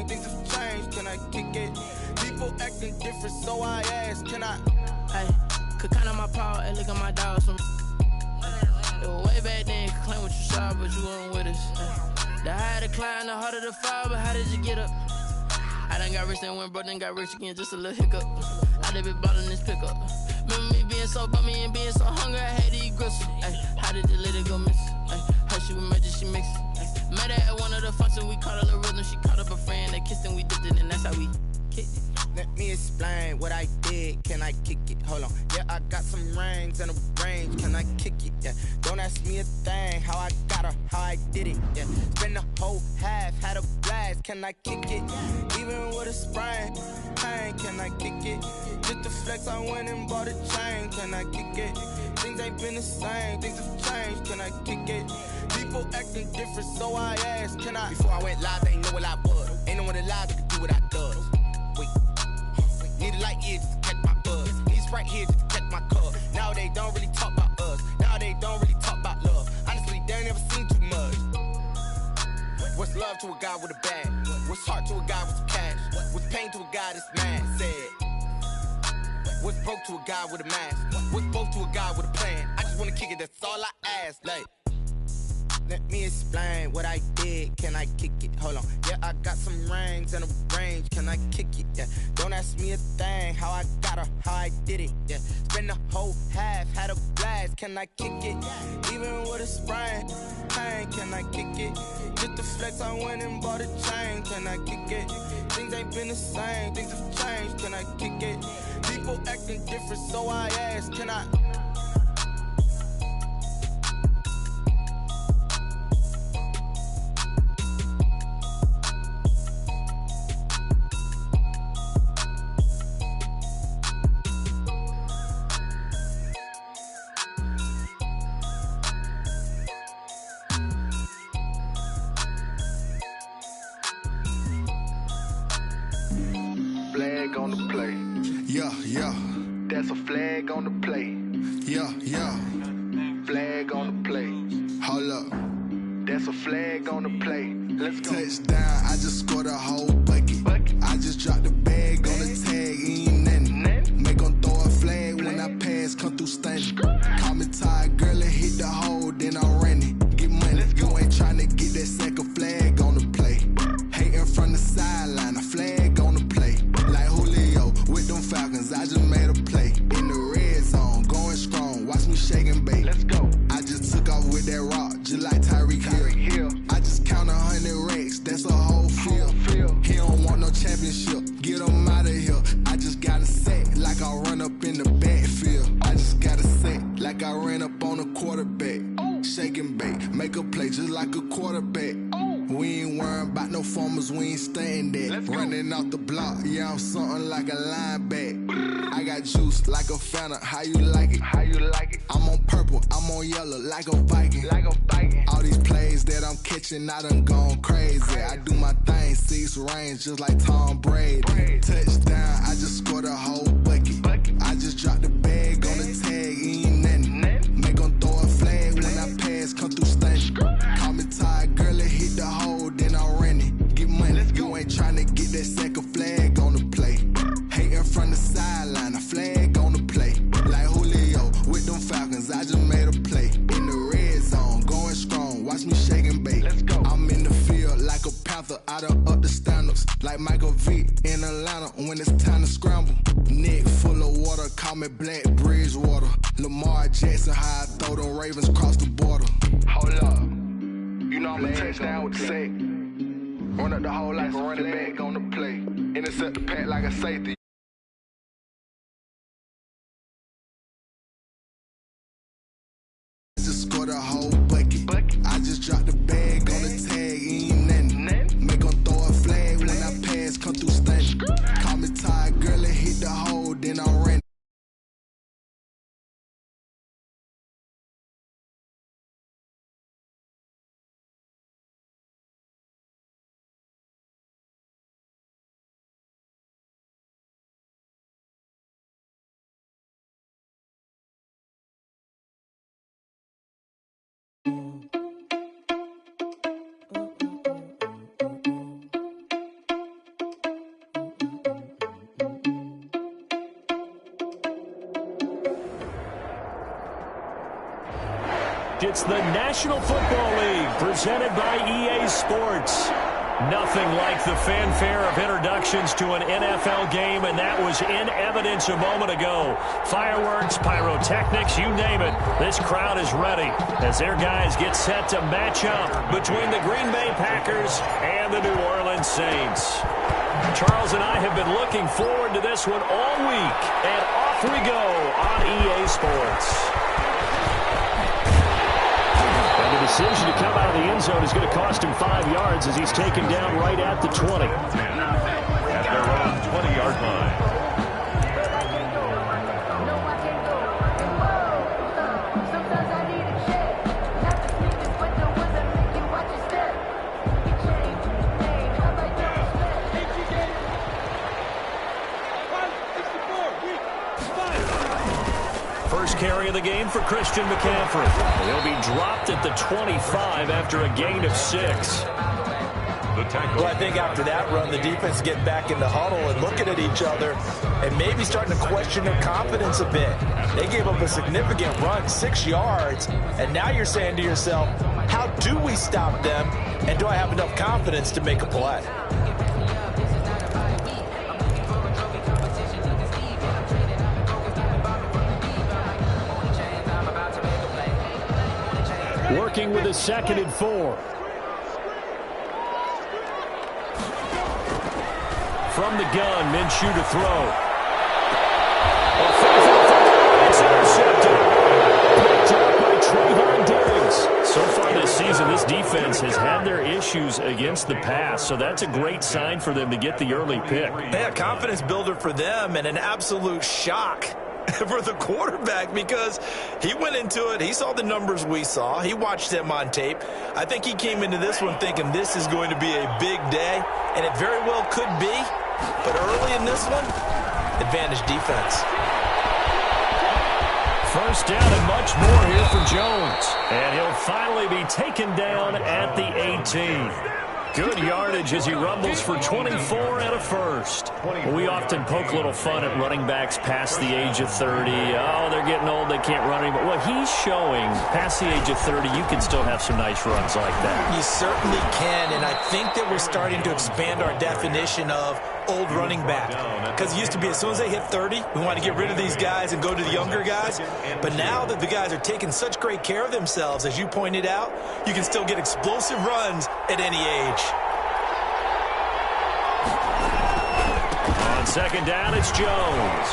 same, things have changed, can I kick it? People acting different, so I ask, can I? Hey, could count on my power, hey, look at my dogs. It was way back then, could claim what you saw, but you weren't with us. The higher the climb, the harder the fall, but how did you get up? I done got rich, then went broke, then got rich again, just a little hiccup. I done been ballin' this pickup. Remember me being so bummy and being so hungry, I had to eat gristle. Ay, how did you let it go miss? Ay, how she was magic, she mixed. Met her at one of the functions, we caught a little rhythm, she caught up a friend, they kissed and we dipped it, and that's how we kicked it. Let me explain what I did, can I kick it? Hold on, yeah, I got some rings and a range, can I kick it? Yeah, don't ask me a thing, how I got her, how I did it. Yeah, spend the whole half, had a blast, can I kick it? Even with a sprain, pain, can I kick it? Just to flex, I went and bought a chain, can I kick it? Things ain't been the same, things have changed, can I kick it? People acting different, so I asked, can I? Before I went live, they know what I was. Ain't no one alive that could do what I does. Wait, need a light year just to catch my buzz. Need Sprite here just to catch my cup. Now they don't really talk about us. Now they don't really talk about love. Honestly, they ain't never seen too much. What's love to a guy with a bag? What's heart to a guy with some cash? What's pain to a guy that's mad? Said. What's broke to a guy with a mask? What's both to a guy with a plan? I just wanna kick it, that's all I ask. Like, let me explain what I did, can I kick it? Hold on, yeah, I got some rings and a range, can I kick it? Yeah, don't ask me a thing, how I got her, how I did it. Yeah, spend the whole half, had a blast, can I kick it? Even with a sprain, pain, can I kick it? Just to flex, I went and bought a chain, can I kick it? Things ain't been the same, things have changed, can I kick it? People acting different, so I ask, can I? Flag on the play. Yeah, yeah. That's a flag on the play. Yeah, yeah. Flag on the play. Hold up. That's a flag on the play. Let's go. Touchdown, I just scored a whole bucket. I just dropped the bag on the tag, ain't nothing. Make 'em throw a flag when I pass, come through stunning. Call me tired, girl, and hit the hole, then I'm running. Get money, you ain't tryna get that second flag on the play. Hating from the sideline, a flag on the play. Like Julio with them Falcons, I just made a play. In the red zone, going strong, watch me shake and bake. Let's go. I just took off with that rock, just like Tyreek Hill. I just count 100 racks, that's a whole field. He don't want no championship, get him out of here. I just got a set, like I run up in the backfield. I just got a set, like I ran up on a quarterback. Shake and bake, make a play just like a quarterback. We ain't worrying about no formers, we ain't staying there. Running off the block, yeah, I'm something like a linebacker. I got juice like a Fanta, how you like it? How you like it? I'm on purple, I'm on yellow, like a Viking. Like a Viking. All these plays that I'm catching, I done gone crazy. I do my thing, 6 range, just like Tom Brady. Touchdown, I just scored a whole bucket. I just dropped the bag on the tag, ain't nothing. Make 'em throw a flag when I pass, come through stunning. Call me tired, girl, and hit the hole, then I'm running. Get money, you ain't tryna get that second flag on the play. Hating from the sideline, a flag on the play. Like Julio with them Falcons, I just made a play. In the red zone, going strong, watch me shake and bake. Let's go. I'm in the field like a Panther, I done up the standards. Like Michael Vick in Atlanta when it's time to scramble. Neck full of water, call me Black Bridgewater. Lamar Jackson, how I throw them Ravens across the border. Hold up. You know I'm a touchdown with the sack. Run up the whole like a running back on the play. Intercept the pack like a safety. I just scored a whole bucket. I just dropped the bag on the tag, ain't nothing. Make 'em throw a flag when I pass, come through stunning. Call me tired, girl, and hit the hole, then I'm running. next. It's the National Football League presented by EA Sports. Nothing like the fanfare of introductions to an NFL game, and that was in evidence a moment ago. Fireworks, pyrotechnics, you name it. This crowd is ready as their guys get set to match up between the Green Bay Packers and the New Orleans Saints. Charles and I have been looking forward to this one all week, and off we go on EA Sports. And the decision to come out of the end zone is going to cost him 5 yards as he's taken down right at the 20. At their own 20-yard line. First carry of the game for Christian McCaffrey. He'll be dropped at the 25 after a gain of 6. Well, I think after that run, the defense getting back in the huddle and looking at each other and maybe starting to question their confidence a bit. They gave up a significant run, 6 yards, and now you're saying to yourself, how do we stop them, and do I have enough confidence to make a play? Working with a 2nd and 4. From the gun, Minshew to throw. It's intercepted. Picked up by Trayvon Diggs. So far this season, this defense has had their issues against the pass, so that's a great sign for them to get the early pick. Yeah, confidence builder for them and an absolute shock for the quarterback because he went into it. He saw the numbers we saw. He watched them on tape. I think he came into this one thinking this is going to be a big day, and it very well could be. But early in this one, advantage defense. First down and much more here for Jones. And he'll finally be taken down at the 18. Good yardage as he rumbles for 24 and a first. We often poke a little fun at running backs past the age of 30. Oh, they're getting old, they can't run anymore. Well, he's showing past the age of 30, you can still have some nice runs like that. You certainly can, and I think that we're starting to expand our definition of old running back. Because it used to be as soon as they hit 30, we want to get rid of these guys and go to the younger guys. But now that the guys are taking such great care of themselves, as you pointed out, you can still get explosive runs at any age. On second down, it's Jones.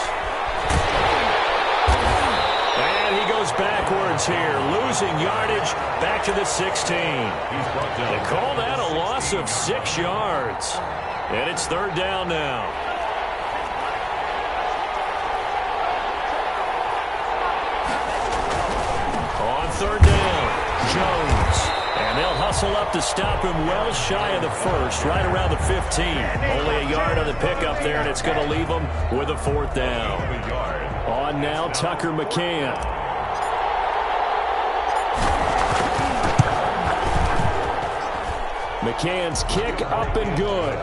And he goes backwards here, losing yardage back to the 16. They call that a loss of 6 yards. And it's third down now. On third down, Jones. And they'll hustle up to stop him well shy of the first, right around the 15. Only a yard on the pickup there, and it's going to leave him with a fourth down. On now, Tucker McCann. McCann's kick up and good.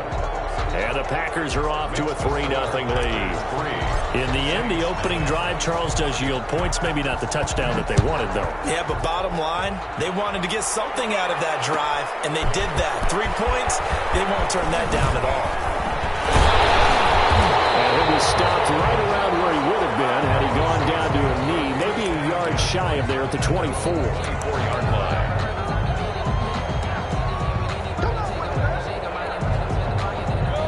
And the Packers are off to a 3-0 lead. In the end, the opening drive, Charles, does yield points. Maybe not the touchdown that they wanted, though. Yeah, but bottom line, they wanted to get something out of that drive, and they did that. 3 points, they won't turn that down at all. And he was stopped right around where he would have been had he gone down to a knee, maybe a yard shy of there at the 24. 24-yard line.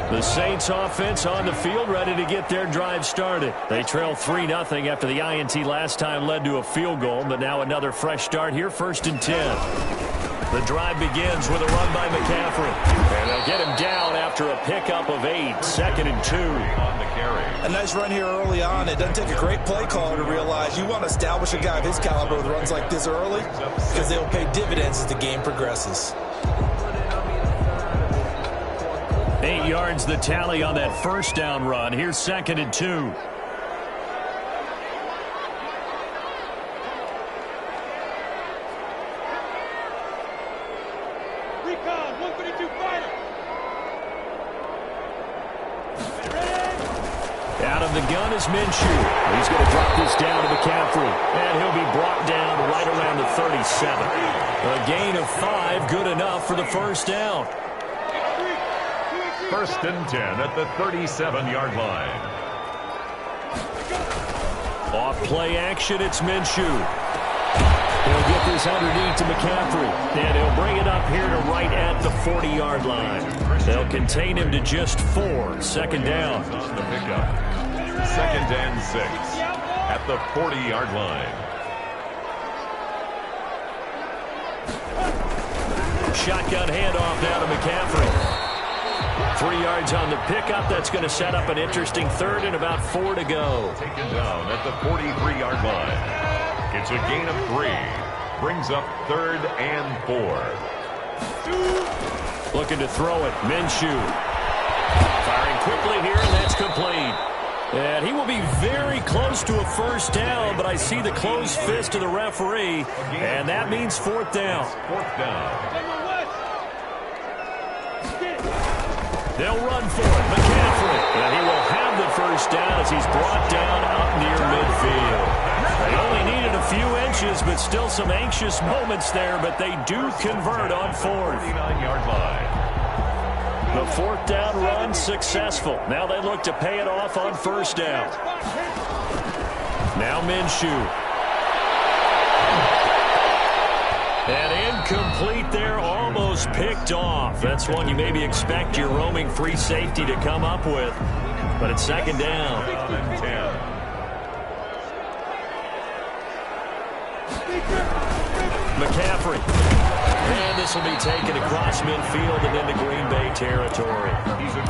The Saints offense on the field, ready to get their drive started. They trail 3-0 after the INT last time led to a field goal, but now another fresh start here, 1st and 10. The drive begins with a run by McCaffrey. And they'll get him down after a pickup of 8, 2nd and 2. On the carry. A nice run here early on. It doesn't take a great play caller to realize you want to establish a guy of his caliber with runs like this early because they'll pay dividends as the game progresses. 8 yards the tally on that first down run. Here's 2nd and 2. Recon, 132 fighter. Out of the gun is Minshew. He's going to drop this down to McCaffrey. And he'll be brought down right around the 37. A gain of 5, good enough for the first down. 1st and 10 at the 37-yard line. Off play action, it's Minshew. He'll get this underneath to McCaffrey. And he'll bring it up here to right at the 40-yard line. They'll contain him to just 4. 2nd down. On the pickup. 2nd and 6 at the 40-yard line. Shotgun handoff now to McCaffrey. 3 yards on the pickup. That's going to set up an interesting 3rd and about 4 to go. Taken down at the 43-yard line. It's a gain of 3. Brings up 3rd and 4. Looking to throw it. Minshew. Firing quickly here, and that's complete. And he will be very close to a first down, but I see the closed fist of the referee, and that means 4th down. 4th down. They'll run for it. McCaffrey. And he will have the first down as he's brought down up near midfield. They only needed a few inches, but still some anxious moments there, but they do convert on 4th. 49-yard line. The 4th down run successful. Now they look to pay it off on 1st down. Now Minshew. And incomplete there, almost picked off. That's one you maybe expect your roaming free safety to come up with. But it's 2nd down. 10. McCaffrey. And this will be taken across midfield and into Green Bay territory.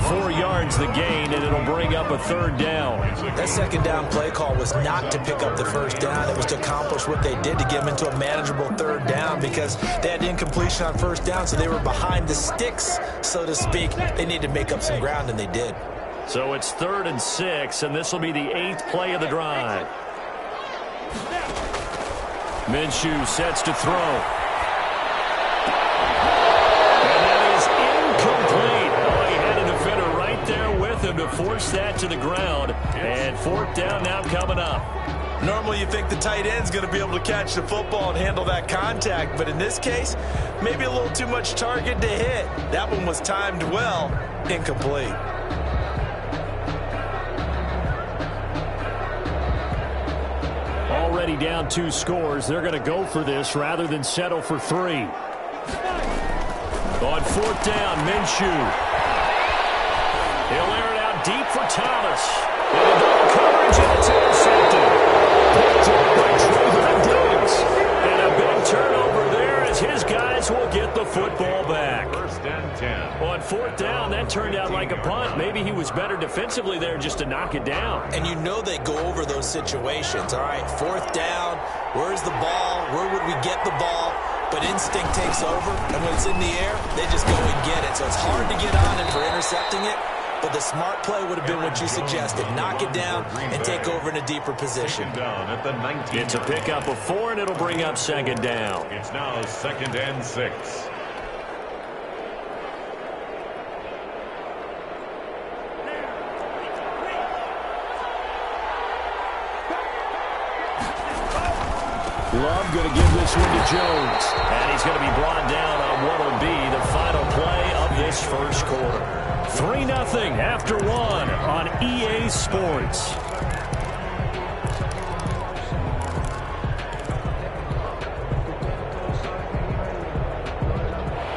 4 yards the gain, and it'll bring up a 3rd down. That 2nd down play call was not to pick up the first down. It was to accomplish what they did to get them into a manageable 3rd down because they had incompletion on 1st down, so they were behind the sticks, so to speak. They needed to make up some ground, and they did. So it's 3rd and 6, and this will be the 8th play of the drive. Minshew sets to throw. And that is incomplete. Oh, he had a defender right there with him to force that to the ground. And 4th down now coming up. Normally you think the tight end's going to be able to catch the football and handle that contact, but in this case, maybe a little too much target to hit. That one was timed well, incomplete. Already down 2 scores. They're going to go for this rather than settle for 3. On 4th down, Minshew. He'll air it out deep for Thomas. And a coverage, and it's intercepted. Picked up by Trayvon Diggs. And a big turnover there as his guys will get the football back. 1st and 10. On 4th down, that turned out like a punt. Maybe he was better defensively there just to knock it down. And you know they go over those situations. All right, 4th down, where's the ball? Where would we get the ball? But instinct takes over, and when it's in the air, they just go and get it. So it's hard to get on it for intercepting it, but the smart play would have been what you suggested. Knock it down and take over in a deeper position. Down at the 19. It's a pickup of 4, and it'll bring up 2nd down. It's now 2nd and 6. Love going to give this one to Jones. And he's going to be brought down on what will be the final play of this first quarter. 3-0 after 1 on EA Sports.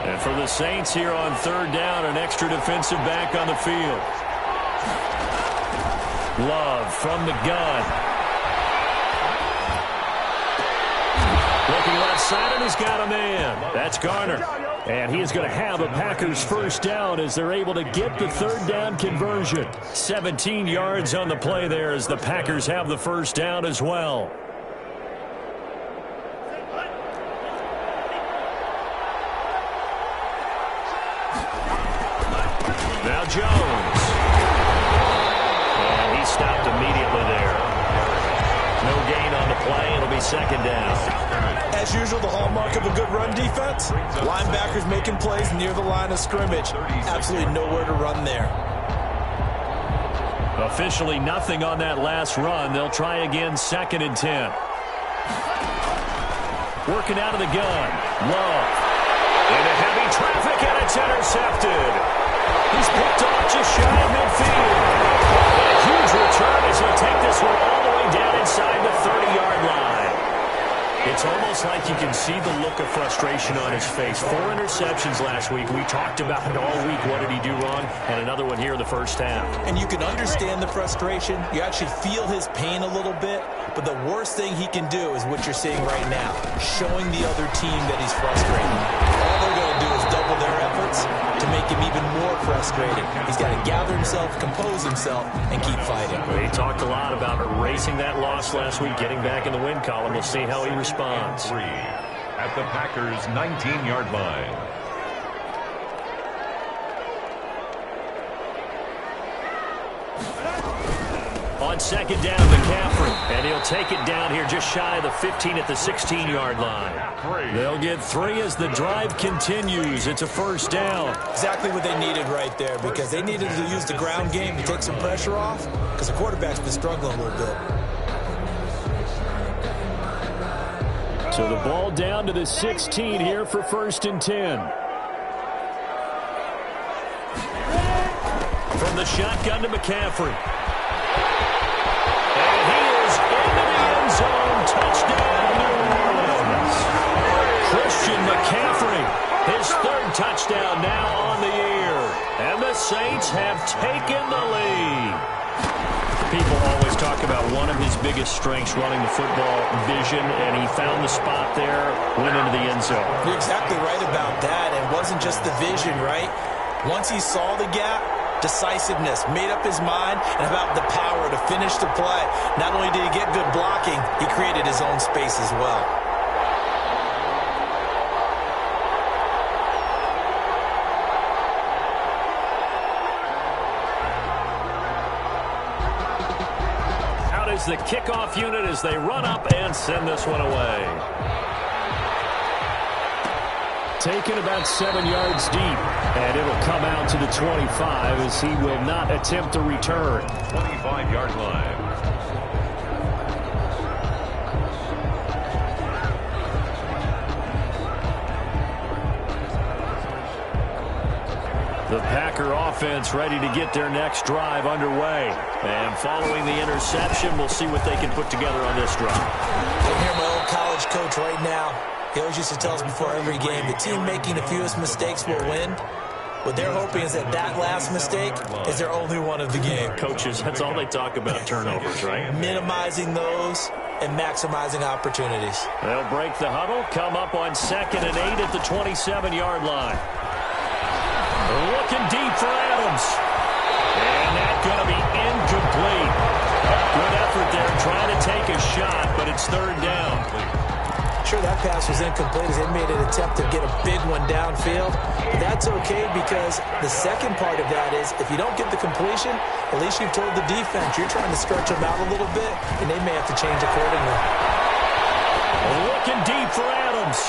And for the Saints here on 3rd down, an extra defensive back on the field. Love from the gun. Looking left side, and he's got a man. That's Garner. And he is going to have a Packers first down as they're able to get the 3rd down conversion. 17 yards on the play there as the Packers have the first down as well. Now Jones. And he stopped immediately there. No gain on the play. It'll be 2nd down. As usual, the hallmark of a good run defense, linebackers making plays near the line of scrimmage. Absolutely nowhere to run there. Officially nothing on that last run. They'll try again, 2nd and 10. Working out of the gun. Love. Into heavy traffic, and it's intercepted. He's picked off just shy of midfield. A huge return as he'll take this one all the way down inside the 30-yard line. It's almost like you can see the look of frustration on his face. 4 interceptions last week. We talked about it all week. What did he do wrong? And another one here in the first half. And you can understand the frustration. You actually feel his pain a little bit. But the worst thing he can do is what you're seeing right now, showing the other team that he's frustrated. All they're going to do is double their efforts to make him even more frustrated. He's got to gather himself, compose himself, and keep fighting. He talked a lot about erasing that loss last week, getting back in the win column. We'll see how he responds. 3 at the Packers' 19-yard line. On 2nd down, McCaffrey. And he'll take it down here just shy of the 15 at the 16-yard line. They'll get 3 as the drive continues. It's a 1st down. Exactly what they needed right there, because they needed to use the ground game to take some pressure off, because the quarterback's been struggling a little bit. So the ball down to the 16 here for 1st and 10. From the shotgun to McCaffrey. And he is into the end zone. Touchdown, New Orleans. Christian McCaffrey, his 3rd touchdown now on the year. And the Saints have taken the lead. People always talk about one of his biggest strengths, running the football, vision, and he found the spot there, went into the end zone. You're exactly right about that. It wasn't just the vision, right? Once he saw the gap, decisiveness, made up his mind, and about the power to finish the play. Not only did he get good blocking, he created his own space as well. The kickoff unit as they run up and send this one away. Taken about 7 yards deep, and it'll come out to the 25 as he will not attempt a return. 25-yard line. The Packer offense ready to get their next drive underway. And following the interception, we'll see what they can put together on this drive. I can hear my old college coach right now. He always used to tell us before every game, the team making the fewest mistakes will win. What they're hoping is that last mistake is their only one of the game. Coaches, that's all they talk about, turnovers, right? Minimizing those and maximizing opportunities. They'll break the huddle, come up on 2nd and 8 at the 27-yard line. Looking deep for Adams. And that's going to be incomplete. Good effort there trying to take a shot, but it's 3rd down. Sure, that pass was incomplete as they made an attempt to get a big one downfield. But that's okay, because the second part of that is if you don't get the completion, at least you've told the defense you're trying to stretch them out a little bit, and they may have to change accordingly. Looking deep for Adams.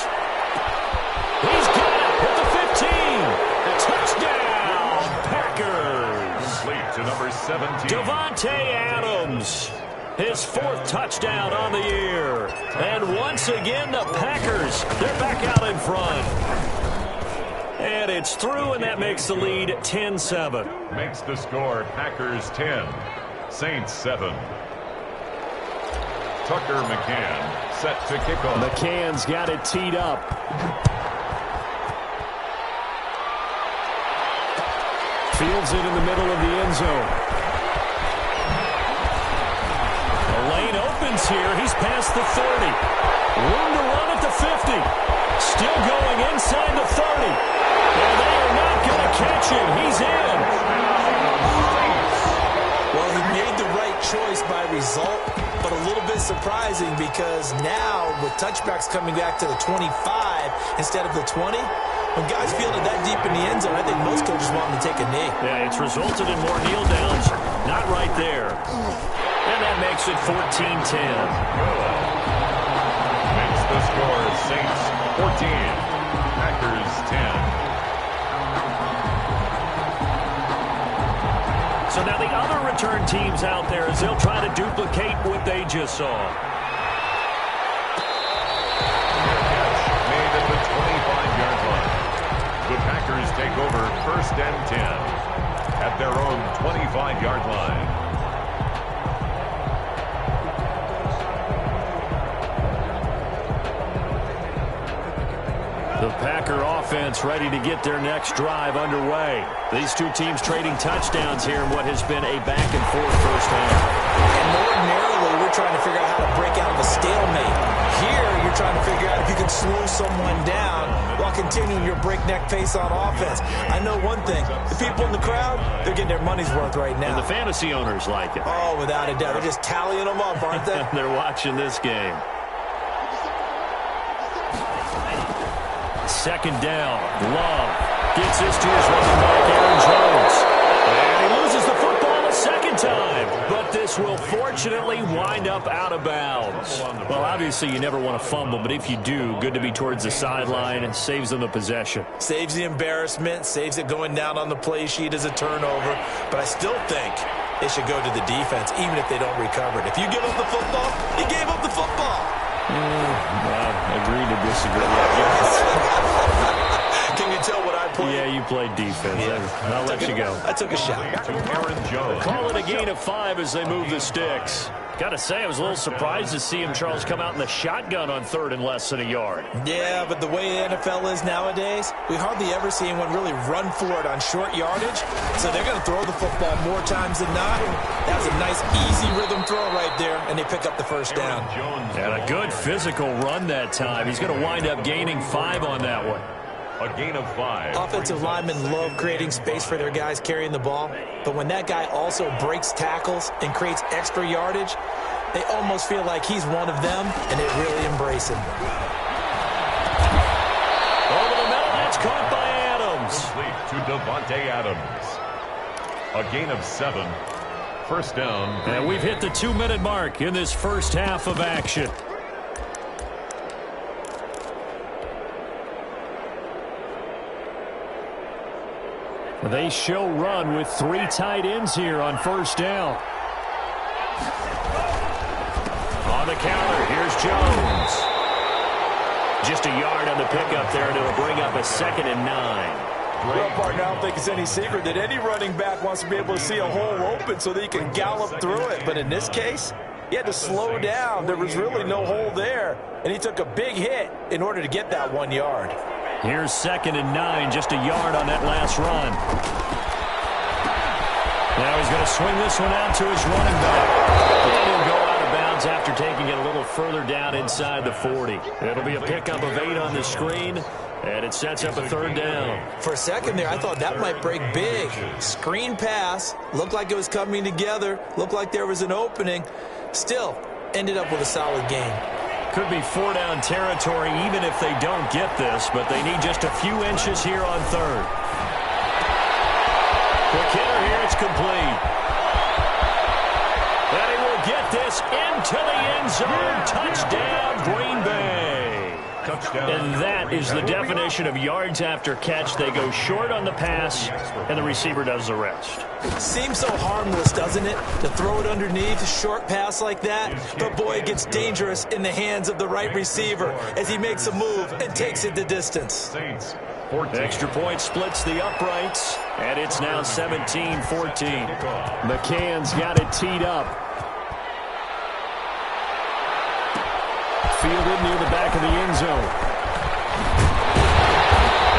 He's got it at the 15. Touchdown, Packers. Complete to number 17. Davante Adams. His 4th touchdown on the year. And once again, the Packers, they're back out in front. And it's through, and that makes the lead 10-7. Makes the score Packers 10, Saints 7. Tucker McCann set to kick off. McCann's got it teed up. Fields it in the middle of the end zone. The lane opens here. He's past the 30. Room to run at the 50. Still going inside the 30. And they are not going to catch him. He's in. Well, he made the right choice by result, but a little bit surprising because now with touchbacks coming back to the 25 instead of the 20, when guys feel it that deep in the end zone, I think most coaches want them to take a knee. Yeah, it's resulted in more kneel downs. Not right there. And that makes it 14-10. Makes the score Saints 14, Packers 10. So now the other return teams out there as they'll try to duplicate what they just saw. Made at the 25-yard line. The Packers take over 1st and 10 at their own 25-yard line. The Packer offense ready to get their next drive underway. These two teams trading touchdowns here in what has been a back-and-forth first half. And ordinarily, we're trying to figure out how to break out of a stalemate. Here, you're trying to figure out if you can slow someone down while continuing your breakneck pace on offense. I know one thing. The people in the crowd, they're getting their money's worth right now. And the fantasy owners like it. Oh, without a doubt. They're just tallying them up, aren't they? They're watching this game. Second down. Love gets this to his running back, Aaron Jones. And he loses the football a second time. But this will fortunately wind up out of bounds. Well, obviously you never want to fumble, but if you do, good to be towards the sideline and saves them the possession. Saves the embarrassment, saves it going down on the play sheet as a turnover. But I still think it should go to the defense, even if they don't recover it. If you give up the football, you gave up the football. Agree to disagree. Can you tell what I played? Yeah, you played defense. Yeah. I'll let you go. I took a shot. Aaron Jones. Call it a gain of 5 as they move the sticks. Got to say, I was a little surprised to see him, Charles, come out in the shotgun on 3rd and less than a yard. Yeah, but the way the NFL is nowadays, we hardly ever see anyone really run for it on short yardage. So they're going to throw the football more times than not. That was a nice, easy rhythm throw right there, and they pick up the first down. And a good physical run that time. He's going to wind up gaining 5 on that one. A gain of 5. Offensive linemen love creating space for their guys carrying the ball, but when that guy also breaks tackles and creates extra yardage, they almost feel like he's one of them, and they really embrace him. Over the middle, that's caught by Adams. Complete to Devontae Adams. A gain of 7. First down. And we've hit the 2-minute mark in this first half of action. They show run with 3 tight ends here on first down. On the counter, here's Jones. Just a yard on the pickup there, and it'll bring up a 2nd and 9. Well, partner, I don't think it's any secret that any running back wants to be able to see a hole open so that he can gallop through it. But in this case, he had to slow down. There was really no hole there, and he took a big hit in order to get that 1 yard. Here's 2nd and 9, just a yard on that last run. Now he's going to swing this one out to his running back. And he'll go out of bounds after taking it a little further down inside the 40. It'll be a pickup of 8 on the screen, and it sets up a 3rd down. For a second there, I thought that might break big. Screen pass, looked like it was coming together, looked like there was an opening. Still, ended up with a solid gain. Could be 4-down territory even if they don't get this, but they need just a few inches here on 3rd. Quick hitter here, it's complete. And he will get this into the end zone. Touchdown, Green Bay. Touchdown. And that is the definition of yards after catch. They go short on the pass, and the receiver does the rest. Seems so harmless, doesn't it, to throw it underneath a short pass like that? But, boy, it gets dangerous in the hands of the right receiver as he makes a move and takes it the distance. Saints, 14. Extra point splits the uprights, and it's now 17-14. McCann's got it teed up. Fielded near the back of the end zone.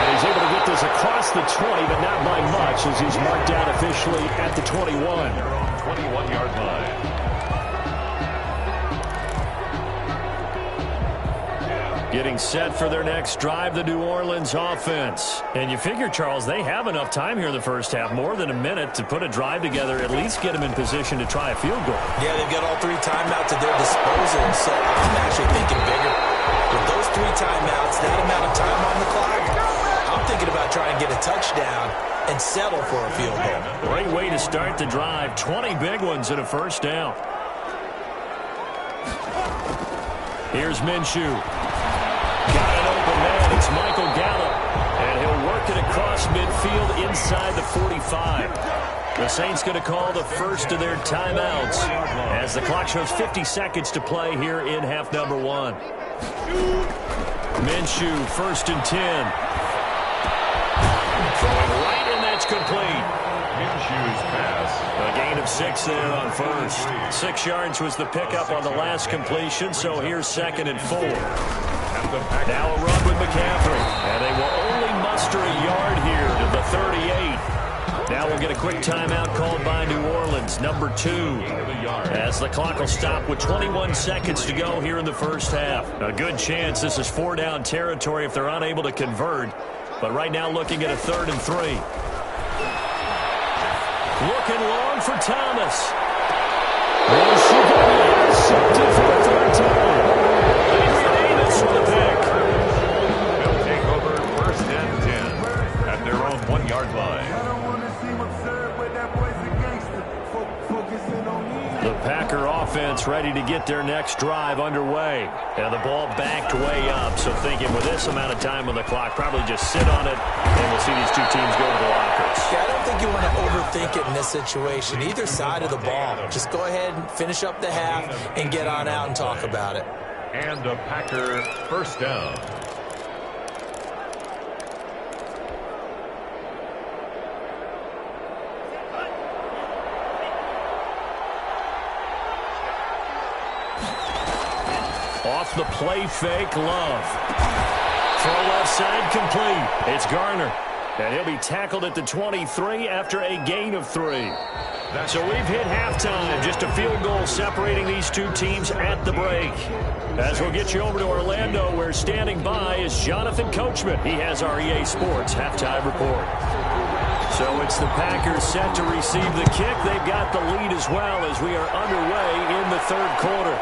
And he's able to get this across the 20, but not by much as he's marked down officially at the 21. 21-yard line. Getting set for their next drive, the New Orleans offense. And you figure, Charles, they have enough time here in the first half, more than a minute, to put a drive together, at least get them in position to try a field goal. Yeah, they've got all 3 timeouts at their disposal, so I'm actually thinking bigger. With those 3 timeouts, that amount of time on the clock, I'm thinking about trying to get a touchdown and settle for a field goal. Great way to start the drive. 20 big ones and a first down. Here's Minshew. Got an open man. It's Michael Gallup. And he'll work it across midfield inside the 45. The Saints going to call the first of their timeouts as the clock shows 50 seconds to play here in half number 1. Minshew, 1st and 10. Throwing right, and that's complete. Minshew's pass. A gain of 6 there on first. 6 yards was the pickup on the last completion, so here's 2nd and 4. Now a run with McCaffrey, and they will only muster a yard here to the 38. Now we'll get a quick timeout called by New Orleans, number 2, as the clock will stop with 21 seconds to go here in the first half. A good chance this is 4-down territory if they're unable to convert, but right now looking at a 3rd and 3. Looking long for Thomas. Intercepted for the 3rd time. Avery Davis with the pick. They'll take over 1st and 10 at their own 1-yard line. The Packer offense ready to get their next drive underway. And the ball backed way up, so thinking with this amount of time on the clock, probably just sit on it, and we'll see these two teams go to the lockers. Yeah, I don't think you want to overthink it in this situation. Either side of the ball. Just go ahead and finish up the half and get on out and talk about it. And a Packer 1st down. Off the play fake, Love. Throw left side complete. It's Garner. And he'll be tackled at the 23 after a gain of 3. So we've hit halftime. Just a field goal separating these two teams at the break. As we'll get you over to Orlando, where standing by is Jonathan Coachman. He has our EA Sports halftime report. So it's the Packers set to receive the kick. They've got the lead as well as we are underway in the 3rd quarter.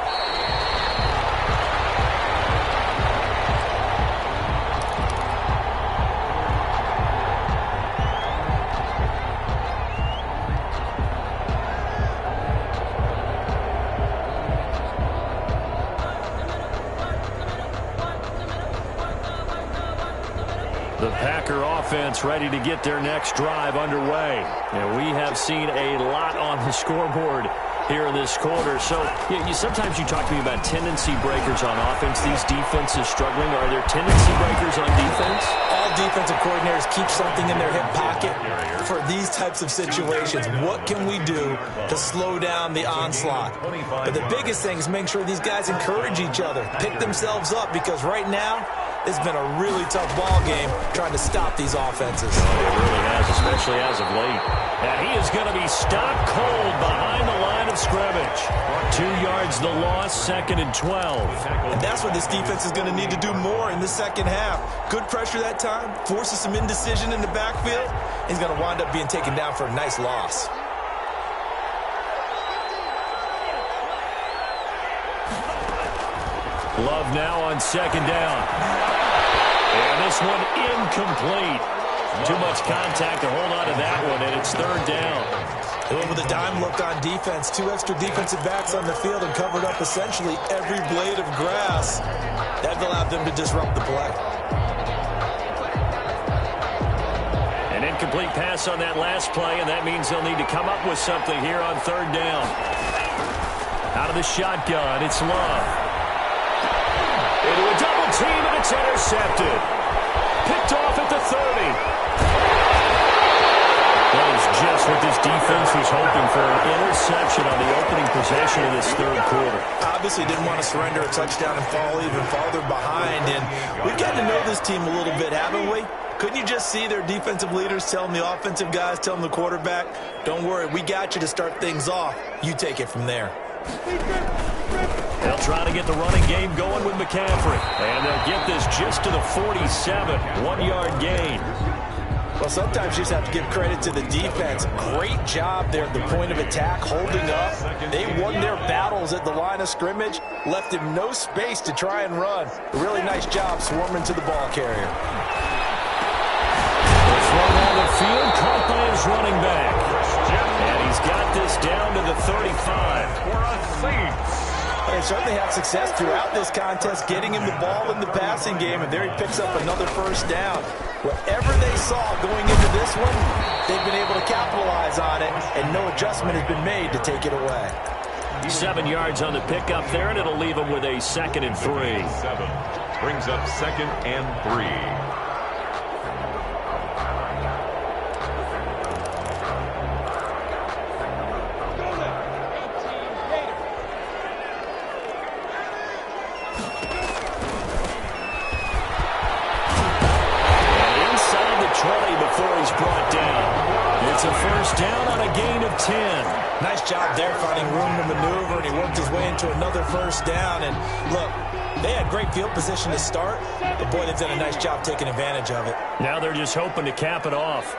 The Packer offense ready to get their next drive underway. And we have seen a lot on the scoreboard here in this quarter. So sometimes you talk to me about tendency breakers on offense. These defenses struggling. Are there tendency breakers on defense? All defensive coordinators keep something in their hip pocket for these types of situations. What can we do to slow down the onslaught? But the biggest thing is make sure these guys encourage each other, pick themselves up, because right now, it's been a really tough ball game trying to stop these offenses. It really has, especially as of late. And he is going to be stopped cold behind the line of scrimmage. 2 yards the loss, 2nd and 12. And that's what this defense is going to need to do more in the second half. Good pressure that time, forces some indecision in the backfield. He's going to wind up being taken down for a nice loss. Love now on 2nd down. And this one incomplete. Too much contact to hold on to that one, and it's 3rd down. They went with a dime look on defense. 2 extra defensive backs on the field and covered up essentially every blade of grass. That allowed them to disrupt the play. An incomplete pass on that last play, and that means they'll need to come up with something here on 3rd down. Out of the shotgun, it's Love. Into a double team, and it's intercepted. Picked off at the 30. That is just what this defense was hoping for, an interception on the opening possession of this 3rd quarter. Obviously didn't want to surrender a touchdown and fall even farther behind, and we've gotten to know this team a little bit, haven't we? Couldn't you just see their defensive leaders telling the offensive guys, telling the quarterback, don't worry, we got you to start things off. You take it from there. They'll try to get the running game going with McCaffrey. And they'll get this just to the 47, 1-yard gain. Well, sometimes you just have to give credit to the defense. Great job there at the point of attack, holding up. They won their battles at the line of scrimmage, left him no space to try and run. A really nice job swarming to the ball carrier. Thrown on the field, caught by his running back. And he's got this down to the 35. They certainly had success throughout this contest, getting him the ball in the passing game, and there he picks up another 1st down. Whatever they saw going into this one, they've been able to capitalize on it, and no adjustment has been made to take it away. 7 yards on the pickup there, and it'll leave them with a 2nd and 3. 7 brings up 2nd and 3. It's a 1st down on a gain of 10. Nice job there finding room to maneuver, and he worked his way into another 1st down. And look, they had great field position to start, but boy, they've done a nice job taking advantage of it. Now they're just hoping to cap it off.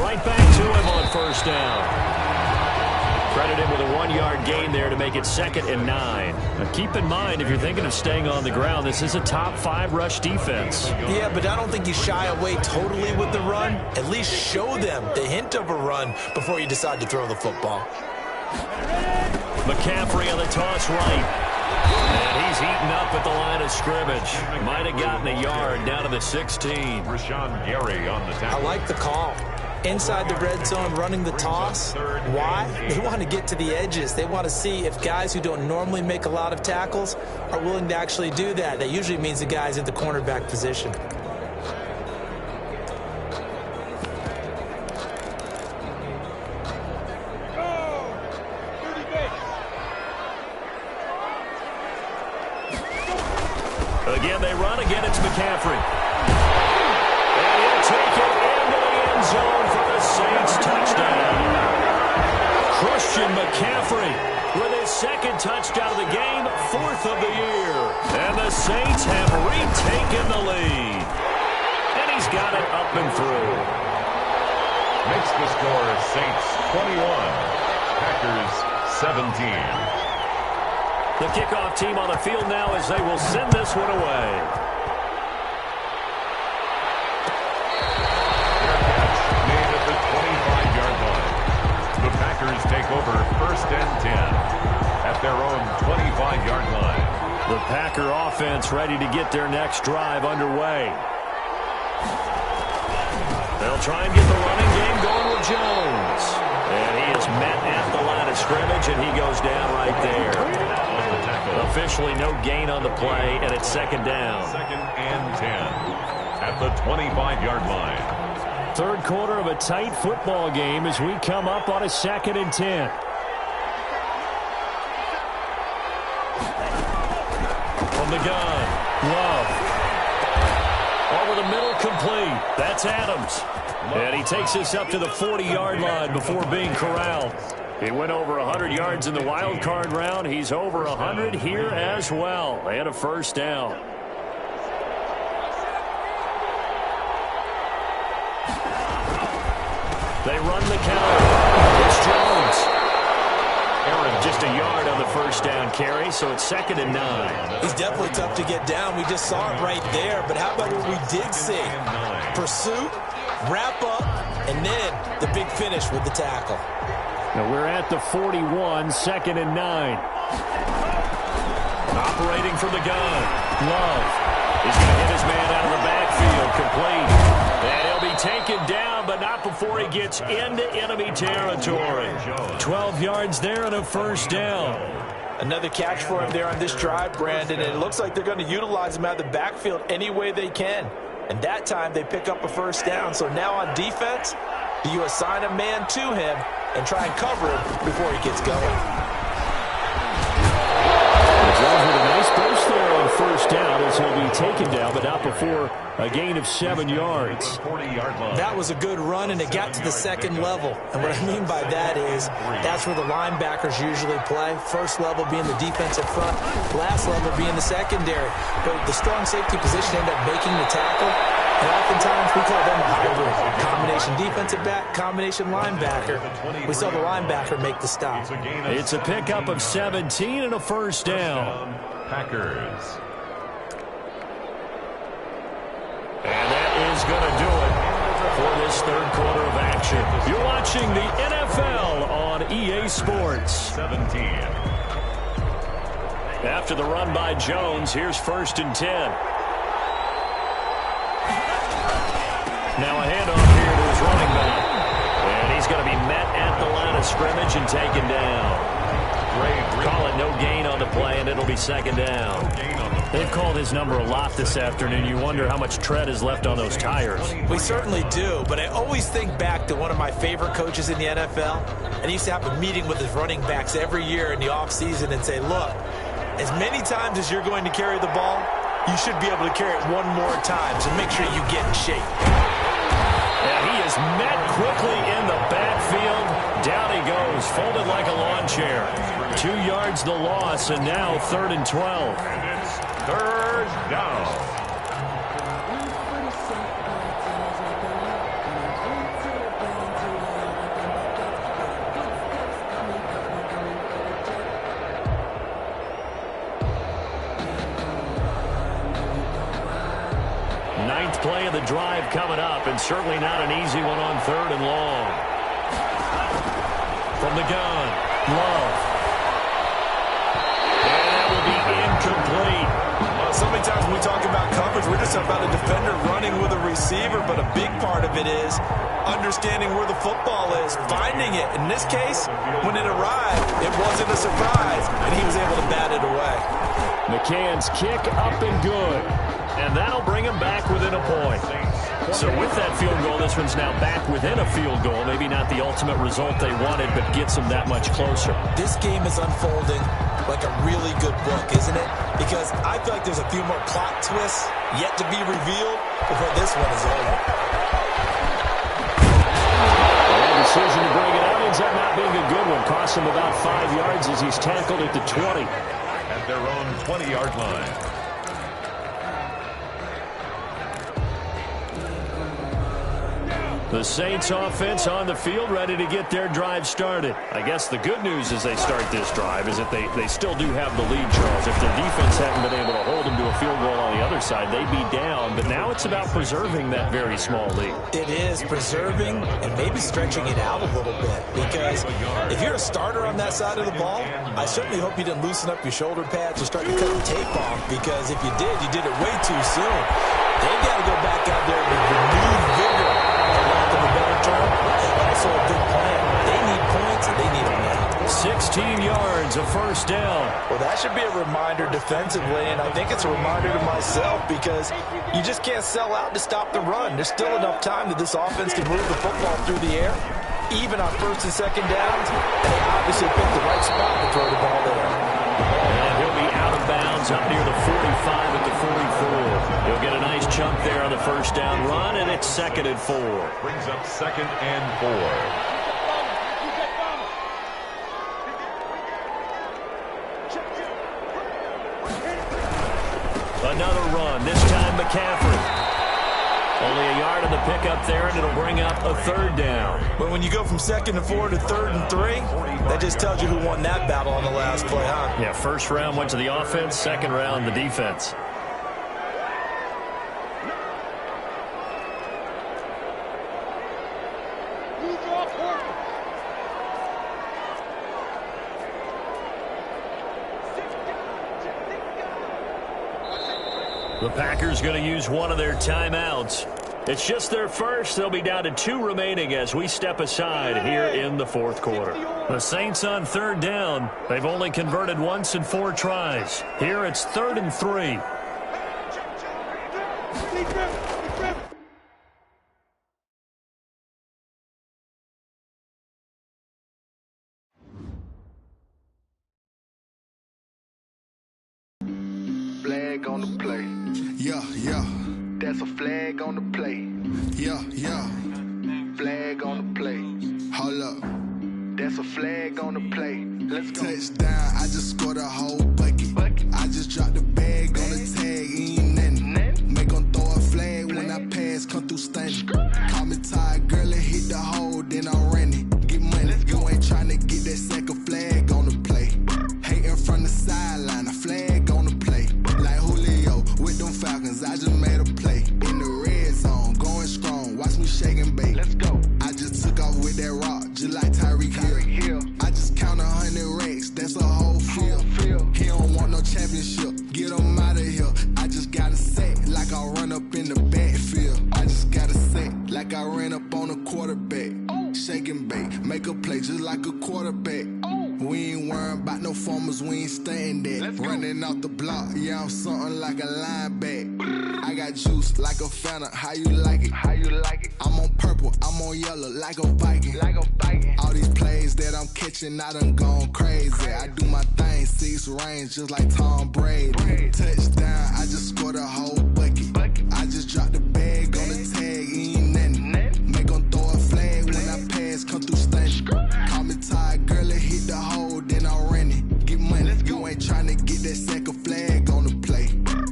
Right back to him on 1st down. Credited with a 1-yard gain there to make it 2nd and 9. Now keep in mind, if you're thinking of staying on the ground, this is a top 5 rush defense. Yeah, but I don't think you shy away totally with the run. At least show them the hint of a run before you decide to throw the football. McCaffrey on the toss right. And he's eaten up at the line of scrimmage. Might have gotten a yard down to the 16. Rashawn Gary on the tackle. I like the call. Inside the red zone, running the toss. Why? They want to get to the edges. They want to see if guys who don't normally make a lot of tackles are willing to actually do that. That usually means the guy's in the cornerback position. Again, they run. Again, it's McCaffrey. And he'll take it into the end zone for the Saints touchdown. Christian McCaffrey with his 2nd touchdown of the game, 4th of the year. And the Saints have retaken the lead. And he's got it up and through. Makes the score Saints 21, Packers 17. The kickoff team on the field now as they will send this one away. Made at the 25-yard line. The Packers take over 1st and 10 at their own 25-yard line. The Packer offense ready to get their next drive underway. They'll try and get the running game going with Jones. And he is met at the line of scrimmage, and he goes down right there. Officially no gain on the play, and it's 2nd down. 2nd and 10 at the 25-yard line. 3rd quarter of a tight football game as we come up on a 2nd and 10. From the gun, Love. Over the middle, complete. That's Adams. And he takes this up to the 40-yard line before being corralled. He went over 100 yards in the wild card round. He's over 100 here as well. And a 1st down. They run the counter. It's Jones. Aaron just a yard on the 1st down carry, so it's 2nd and 9. He's definitely tough to get down. We just saw it right there. But how about what we did see? Pursuit, wrap up, and then the big finish with the tackle. Now we're at the 41, 2nd and 9. Operating from the gun. Love. He's going to hit his man out of the backfield. Complete. And he'll be taken down, but not before he gets into enemy territory. 12 yards there and a 1st down. Another catch for him there on this drive, Brandon. And it looks like they're going to utilize him out of the backfield any way they can. And that time they pick up a 1st down. So now on defense, do you assign a man to him and try and cover him before he gets going? Jones with a nice burst there on 1st down as he'll be taken down, but not before a gain of 7 yards. That was a good run, and it got to the 2nd level. And what I mean by that is that's where the linebackers usually play. 1st level being the defensive front, last level being the secondary. But the strong safety position ended up making the tackle. And oftentimes we call them a hybrid. Combination defensive back, combination linebacker. We saw the linebacker make the stop. It's a pickup of 17 and a 1st down. Packers. And that is going to do it for this 3rd quarter of action. You're watching the NFL on EA Sports. 17. After the run by Jones, here's 1st and 10. Now a handoff here to running back. And he's going to be met at the line of scrimmage and taken down. Call it no gain on the play, and it'll be second down. They've called his number a lot this afternoon. You wonder how much tread is left on those tires. We certainly do, but I always think back to one of my favorite coaches in the NFL, and he used to have a meeting with his running backs every year in the offseason and say, look, as many times as you're going to carry the ball, you should be able to carry it one more time, so make sure you get in shape. And he is met quickly in the backfield. Down he goes, folded like a lawn chair. 2 yards the loss, and now 3rd and 12. And it's 3rd down. Ninth play of the drive coming up, and certainly not an easy one on 3rd and long. From the gun, Love. And that will be incomplete. Well, so many times when we talk about coverage, we're just about a defender running with a receiver, but a big part of it is understanding where the football is, finding it. In this case, when it arrived, it wasn't a surprise, and he was able to bat it away. McCann's kick up and good. And that'll bring him back within a point. So with that field goal, this one's now back within a field goal. Maybe not the ultimate result they wanted, but gets them that much closer. This game is unfolding like a really good book, isn't it? Because I feel like there's a few more plot twists yet to be revealed before this one is over. The decision to bring it out ends up not being a good one. Costs him about 5 yards as he's tackled at the 20. At their own 20-yard line. The Saints offense on the field, ready to get their drive started. I guess the good news as they start this drive is that they still do have the lead, Charles. If their defense hadn't been able to hold them to a field goal on the other side, they'd be down. But now it's about preserving that very small lead. It is preserving and maybe stretching it out a little bit. Because if you're a starter on that side of the ball, I certainly hope you didn't loosen up your shoulder pads or start to cut the tape off. Because if you did, you did it way too soon. They've got to go back out there with renewed vigor. A better term, and also a good plan. They need points, and they need them now. 16 yards, a first down. Well, that should be a reminder defensively, and I think it's a reminder to myself because you just can't sell out to stop the run. There's still enough time that this offense can move the football through the air. Even on 1st and 2nd downs, they obviously picked the right spot to throw the ball there. And he'll be out of bounds up near the 45 at the 44. He'll get a nice chunk there on the first down run, and it's 2nd and 4. Brings up 2nd and 4. Another run, this time McCaffrey. Only a yard on the pickup there, and it'll bring up a 3rd down. But when you go from 2nd and 4 to 3rd and 3, that just tells you who won that battle on the last play, huh? Yeah, first round went to the offense, 2nd round the defense. The Packers going to use one of their timeouts. It's just their first. They'll be down to 2 remaining as we step aside here in the 4th quarter. The Saints on 3rd down. They've only converted once in 4 tries. Here it's 3rd and 3. Flag on the play. Yeah, yeah. That's a flag on the play. Yeah, yeah. Flag on the play. Hold up. That's a flag on the play. Let's go. Touchdown, I just scored a whole bucket. I just dropped the bag on the tag, ain't nothing. Make them throw a flag when I pass, come through stunning. Call me tired, girl, it hit the hole, then I'm running. Get money, you ain't trying to get that second flag on the play. Hating from the sideline, a flag on the play. Like Julio with them Falcons, I just made a play. In the red zone, going strong, watch me shake and bake. Let's go. I just took off with that rock, just like Tyreek Hill. I just count 100 racks, that's a whole field. He don't want no championship, get him out of here. I just got a set, like I run up in the backfield. I just got a set, like I ran up on the court. a play, just like a quarterback. We ain't worrying about no formers, we ain't staying there. Running off the block, yeah, I'm something like a linebacker. I got juice like a Fanta, how you like it? How you like it? I'm on purple, I'm on yellow, like a Viking. Like a Viking. All these plays that I'm catching, I done gone crazy. I do my thing, 6 range, just like Tom Brady. Touchdown, I just scored a whole bucket. I just dropped the bag on the tag, ain't nothing. Make 'em throw a flag when I pass, come through stunning. Call me tired, girl, it hit the hole, then I ran it. Get money, you ain't tryna get that second flag on the play.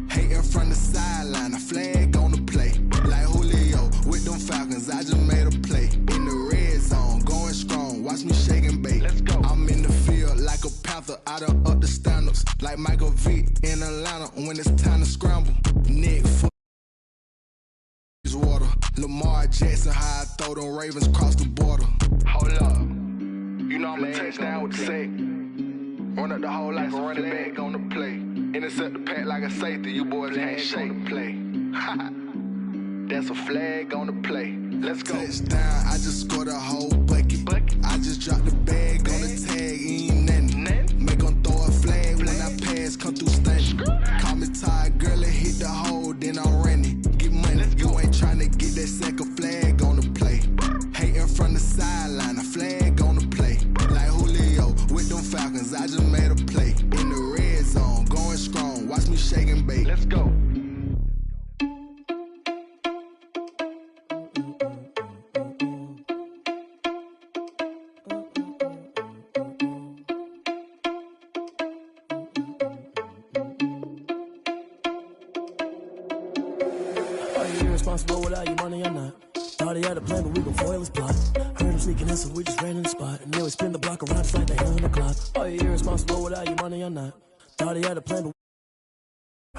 Hating from the sideline, a flag on the play. Like Julio with them Falcons, I just made a play. In the red zone, going strong, watch me shake and bake. I'm in the field like a Panther, I done up the standards. Like Michael Vick in Atlanta when it's time to scramble. Nick foot water. Lamar Jackson, how I throw them Ravens across the border. Hold up. You know I'm a touchdown with the sack. Run up the whole like a running back on the play. Intercept the pack like a safety. You boys ain't shake the play. That's a flag on the play. Let's go. Touchdown, I just scored a whole bucket. I just dropped the bag on the tag, ain't nothing. Make 'em throw a flag when I pass, come through stunning. Call me tired, girl, it hit the hole, then I ran it. Get money, you ain't tryna get that second flag on the play. Hating from the sideline, a flag on the play. Like Julio with them Falcons, I just made a play. In the red zone, going strong, watch me shake and bake. Let's go. Irresponsible without your money or not. Thought he had a plan, but we gon' foil his plot. Heard him sneaking in, so we just ran in the spot. And then we spin the block around just like the hands on the clock. Are you irresponsible without your money or not? Thought he had a plan, but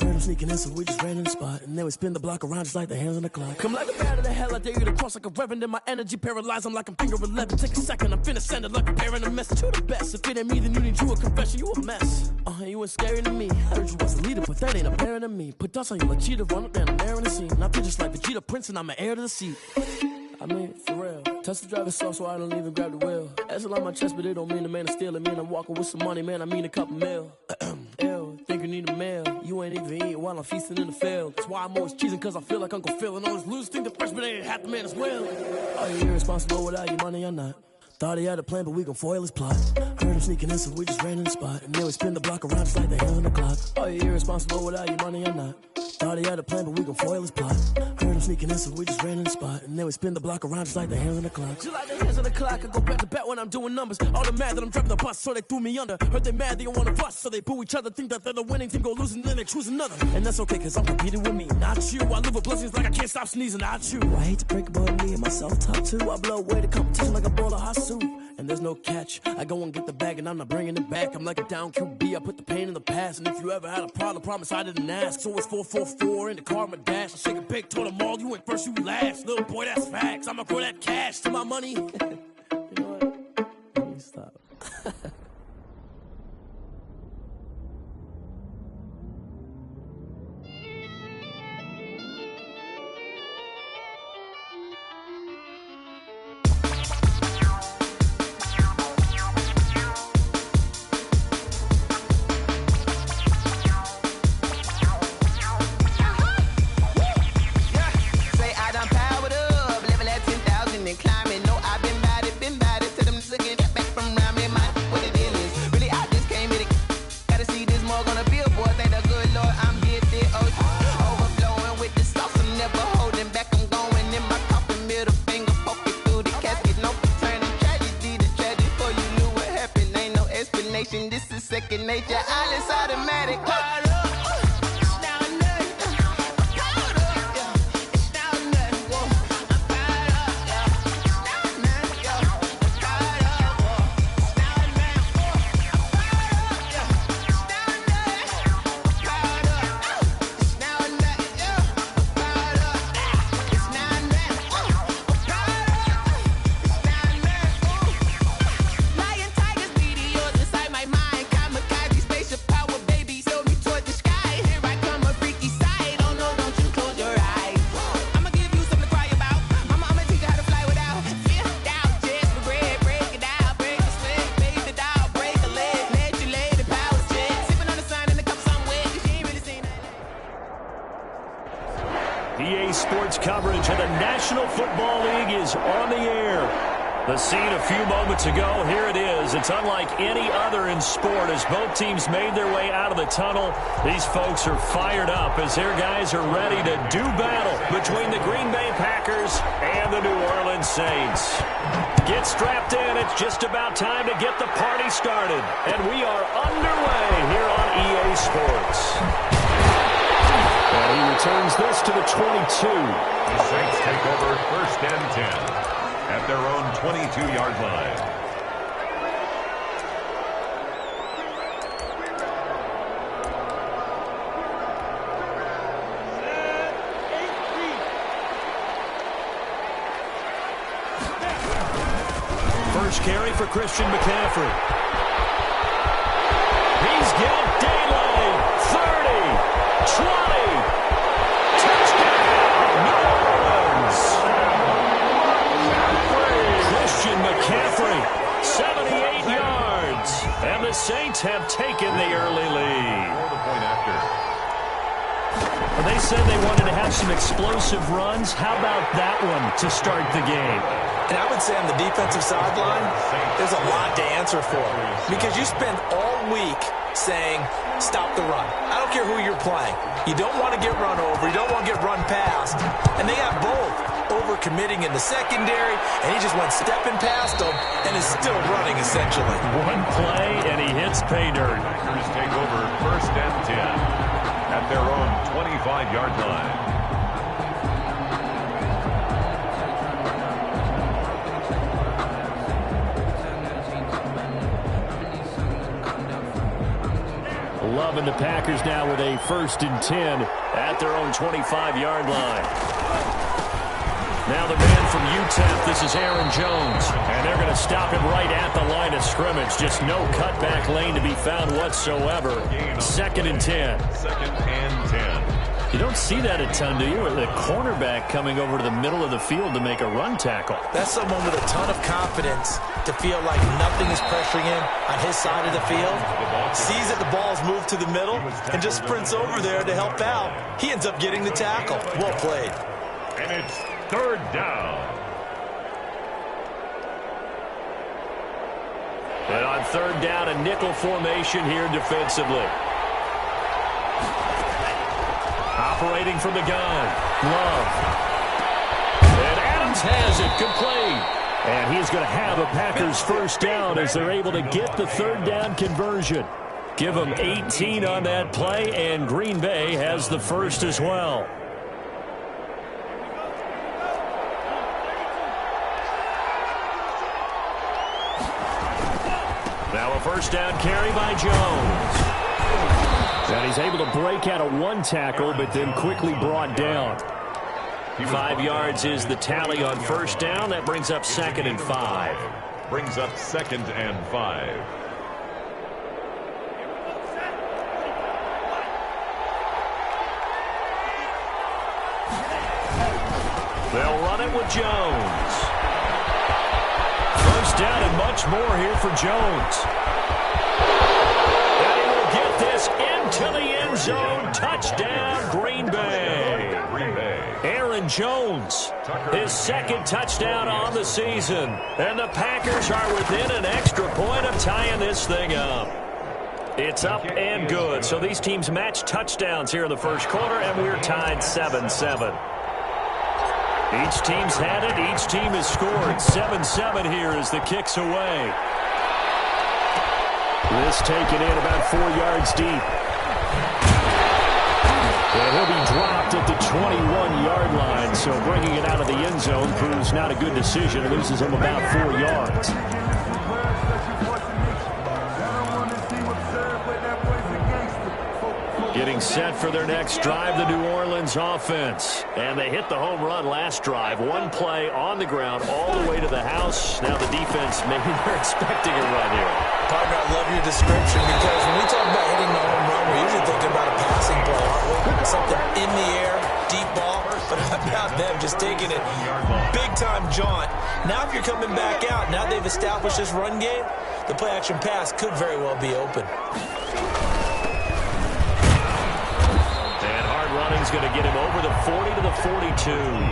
heard him sneaking in, so we just ran in the spot. And then we spin the block around just like the hands on the clock. Come like a bat of the hell, I dare you to cross like a reverend. And my energy paralyzed, I'm like I'm finger 11. Take a second, I'm finna send it like a parent a message. You the best, if it ain't me, then you need you a confession. You a mess, you ain't scary to me. Heard you was a leader, but that ain't apparent to me. Put dust on you like cheetah, run up down the air in the scene. And I feel just like Vegeta Prince, and I'm an heir to the seat. I mean, for real. Touch the driver's soft, so I don't even grab the wheel. That's on my chest, but it don't mean the man is stealing. Mean I'm walking with some money, man, I mean a couple mil. Ew, think you need a meal. You ain't even eating while I'm feasting in the field. That's why I'm always cheesing, cause I feel like Uncle Phil. And all those losers think the freshman ain't half the man as well. Are you irresponsible without your money or not? Thought he had a plan, but we gon' foil his plot. Heard him sneaking in, so we just ran in the spot. And then we spin the block around just like the hands on the clock. Are you irresponsible without your money or not? Thought he had a plan, but we gon' foil his plot. Heard him sneaking in, so we just ran in the spot. And then we spin the block around just like the hands on the clock. Just like the hands on the clock, I go back to back when I'm doing numbers. All the mad that I'm driving the bus, so they threw me under. Heard they mad, they don't wanna bust, so they boo each other. Think that they're the winning team, go losing, then they choose another. And that's okay, cause I'm competing with me, not you. I live with blessings like I can't stop sneezing, not you. I hate to break about me and my self-talk too. I blow away the competition like a bowl of hot soup. And there's no catch. I go and get the bag and I'm not bringing it back. I'm like a down QB, I put the pain in the past. And if you ever had a problem, promise I didn't ask. So it's 444 in the car, my dash. I shake a big, told them all, you went first, you last. Little boy, that's facts. I'ma grow that cash to my money. You know what? Let me stop. This is second nature, all is automatic. Sports coverage of the National Football League is on the air. The scene a few moments ago, here it is. It's unlike any other in sport as both teams made their way out of the tunnel. These folks are fired up as their guys are ready to do battle between the Green Bay Packers and the New Orleans Saints. Get strapped in. It's just about time to get the party started. And we are underway here on EA Sports. And he returns this to the 22. The Saints take over 1st and 10. At their own 22-yard line. First carry for Christian McCaffrey. He's got daylight. 30, 20. Touchdown, New Orleans. Christian McCaffrey, 78 yards. And the Saints have taken the early lead. They said they wanted to have some explosive runs. How about that one to start the game? And I would say on the defensive sideline, there's a lot to answer for. Because you spend all week saying, stop the run. I don't care who you're playing. You don't want to get run over. You don't want to get run past. And they got both. Over-committing in the secondary, and he just went stepping past them and is still running, essentially. One play, and he hits pay dirt. Packers take over 1st and 10 at their own 25-yard line. Loving the Packers now with a 1st and 10 at their own 25-yard line. Now the man from UTEP, this is Aaron Jones. And they're going to stop him right at the line of scrimmage. Just no cutback lane to be found whatsoever. 2nd and 10. 2nd and 10. You don't see that a ton, do you? The cornerback coming over to the middle of the field to make a run tackle. That's someone with a ton of confidence to feel like nothing is pressuring him on his side of the field. Sees that the ball's moved to the middle and just sprints over there to help out. He ends up getting the tackle. Well played. And it's 3rd down. And on 3rd down, a nickel formation here defensively. Operating from the gun. Love. And Adams has it complete. And he's going to have a Packers 1st down as they're able to get the 3rd down conversion. Give them 18 on that play, and Green Bay has the 1st as well. Now a 1st down carry by Jones. And he's able to break out of one tackle, but then quickly brought down. 5 yards is the tally on 1st down. That brings up 2nd and 5. Brings up 2nd and 5. They'll run it with Jones. 1st down and much more here for Jones. And he will get this into the end zone. Touchdown, Green Bay. Aaron Jones, his 2nd touchdown on the season. And the Packers are within an extra point of tying this thing up. It's up and good. So these teams match touchdowns here in the 1st quarter, and we're tied 7-7. Each team's had it. Each team has scored. 7-7 here as the kick's away. This taken in about 4 yards deep. And he'll be dropped at the 21-yard line. So bringing it out of the end zone proves not a good decision. Loses him about 4 yards. Getting set for their next drive, the New Orleans offense. And they hit the home run last drive. One play on the ground all the way to the house. Now the defense, maybe they're expecting a run here. Partner, I love your description because when we talk about hitting the home run, we're usually thinking about a passing play, aren't we? Something in the air, deep ball. But how about them just taking it big-time jaunt. Now if you're coming back out, now they've established this run game, the play-action pass could very well be open. gain's going to get him over the 40 to the 42.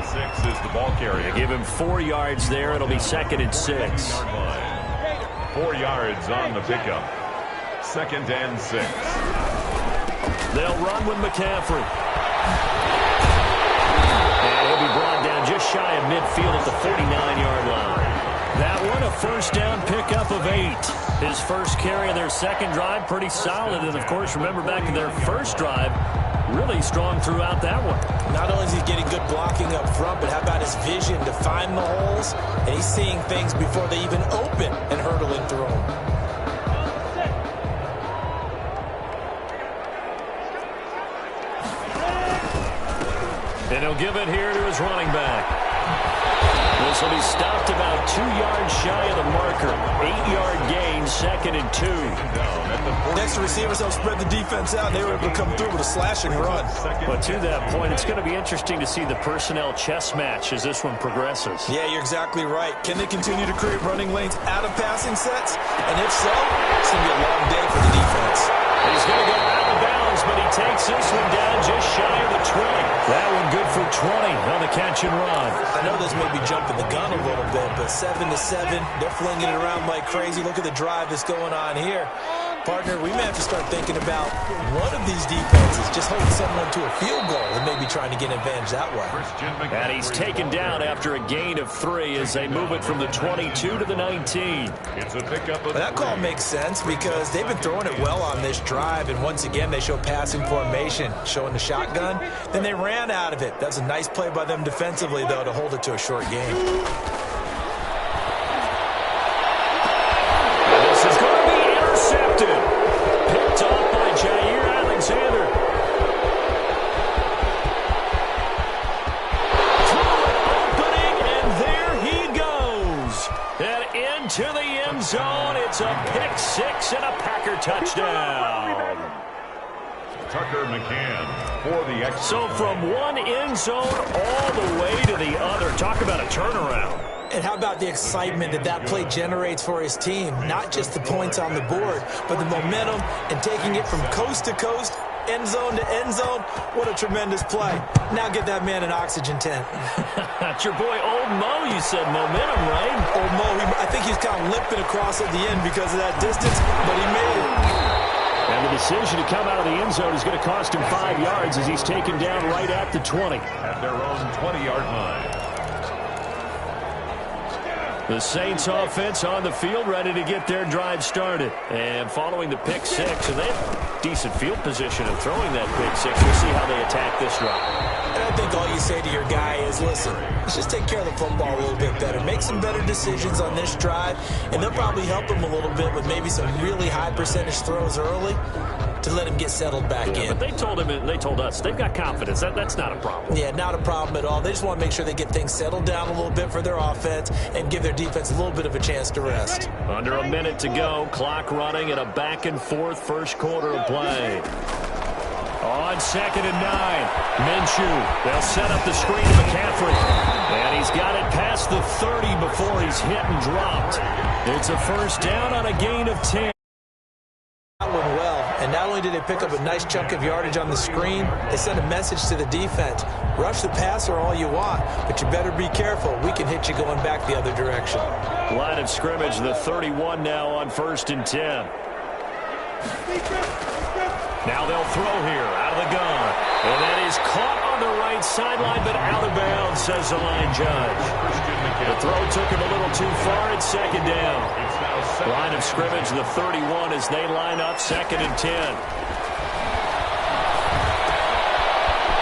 6 is the ball carrier. Give him 4 yards there. It'll be 2nd and 6. 4 yards on the pickup. 2nd and 6. They'll run with McCaffrey. And he'll be brought down just shy of midfield at the 49-yard line. That one, a first down pickup of 8. His first carry of their second drive, pretty solid. And, of course, remember back to their first drive, really strong throughout that one. Not only is he getting good blocking up front, but how about his vision to find the holes? And he's seeing things before they even open and hurdling through them. And he'll give it here to his running back. This will be stopped about 2 yards shy of the marker. 8-yard gain, 2nd and 2. Next, the receivers help spread the defense out. They were able to come through with a slashing run. But to that point, it's going to be interesting to see the personnel chess match as this one progresses. Yeah, you're exactly right. Can they continue to create running lanes out of passing sets? And if so, it's going to be a long day for the defense. He's going to go out of bounds, but he takes this one down just shy of the 20. That one good for 20 on the catch and run. I know this may be jumping the gun a little bit, but 7-7, they're flinging it around like crazy. Look at the drive that's going on here. Partner, we may have to start thinking about one of these defenses just holding someone to a field goal and maybe trying to get an advantage that way. And he's taken down after a gain of 3 as they move it from the 22 to the 19. It's a pickup of That call makes sense because they've been throwing it well on this drive, and once again they show passing formation, showing the shotgun. Then they ran out of it. That's a nice play by them defensively, though, to hold it to a short game. This is going to be intercepted. Picked off by Jair Alexander. Through an opening, and there he goes. And into the end zone. It's a pick 6 and a Packer touchdown. Tucker McCann for the extra. So from one end zone all the way to the other. Talk about a turnaround. And how about the excitement that play generates for his team? Not just the points on the board, but the momentum and taking it from coast to coast, end zone to end zone. What a tremendous play. Now get that man an oxygen tent. That's your boy Old Mo, you said. Momentum, right? Old Mo, I think he was kind of limping across at the end because of that distance, but he made it. And the decision to come out of the end zone is going to cost him 5 yards as he's taken down right at the 20. At their own 20-yard line. The Saints offense on the field, ready to get their drive started. And following the pick 6, and they have decent field position of throwing that pick 6. We'll see how they attack this drive. And I think all you say to your guy is, listen, let's just take care of the football a little bit better. Make some better decisions on this drive, and they'll probably help him a little bit with maybe some really high percentage throws early to let him get settled back in. But they told us they've got confidence. That's not a problem. Yeah, not a problem at all. They just want to make sure they get things settled down a little bit for their offense and give their defense a little bit of a chance to rest. Under a minute to go, clock running, and a back and forth first quarter of play. On 2nd and 9, Minshew. They'll set up the screen to McCaffrey. And he's got it past the 30 before he's hit and dropped. It's a first down on a gain of 10. That one well, and not only did they pick up a nice chunk of yardage on the screen, they sent a message to the defense. Rush the passer all you want, but you better be careful. We can hit you going back the other direction. Line of scrimmage, the 31 now on 1st and 10. Now they'll throw here out of the gun. And that is caught on the right sideline, but out of bounds, says the line judge. The throw took him a little too far. It's 2nd down. Line of scrimmage, the 31 as they line up 2nd and 10.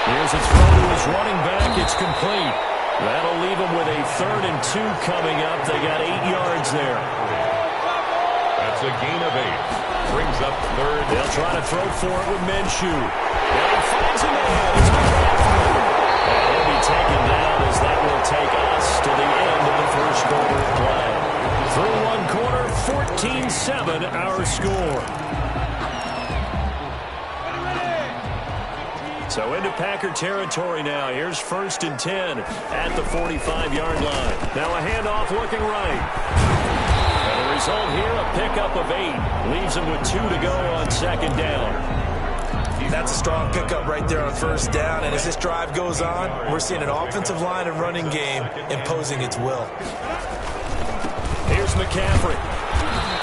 Here's a throw to his running back. It's complete. That'll leave him with a 3rd and 2 coming up. They got 8 yards there. That's a gain of 8. Brings up 3rd. They'll try to throw for it with Minshew. And he finds a man. It's McCaffrey. And he'll be taken down as that will take us to the end of the first quarter of play. Through one quarter, 14-7 our score. So into Packer territory now. Here's 1st and 10 at the 45-yard line. Now a handoff looking right. And the result here, a pickup of 8. Leaves him with 2 to go on 2nd down. That's a strong pickup right there on first down. And as this drive goes on, we're seeing an offensive line and running game imposing its will. Here's McCaffrey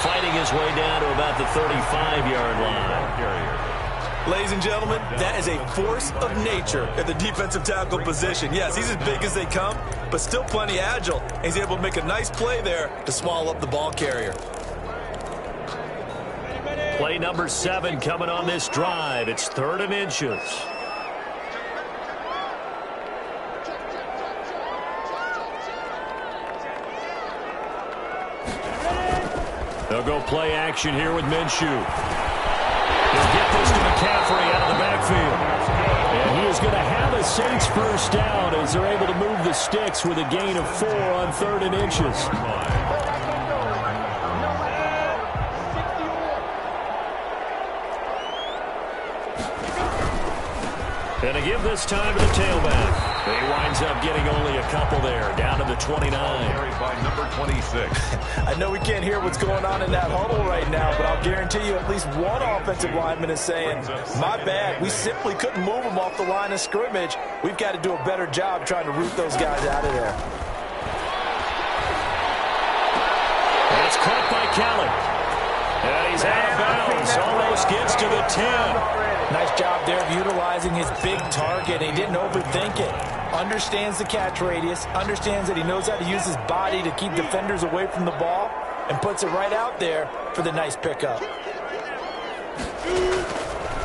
fighting his way down to about the 35-yard line. Ladies and gentlemen, that is a force of nature at the defensive tackle position. Yes, he's as big as they come, but still plenty agile. He's able to make a nice play there to swallow up the ball carrier. Play number 7 coming on this drive. It's 3rd and inches. They'll go play action here with Minshew. He'll get this to McCaffrey out of the backfield. And he is going to have a Saints first down as they're able to move the sticks with a gain of 4 on 3rd and inches. And to give this time to the tailback. He winds up getting only a couple there, down to the 29. Carried by number 26. I know we can't hear what's going on in that huddle right now, but I'll guarantee you at least one offensive lineman is saying, my bad, we simply couldn't move them off the line of scrimmage. We've got to do a better job trying to root those guys out of there. It's caught by Kelly. And he's out of bounds, almost gets to the 10. Nice job there of utilizing his big target. He didn't overthink it. Understands the catch radius, understands that he knows how to use his body to keep defenders away from the ball, and puts it right out there for the nice pickup.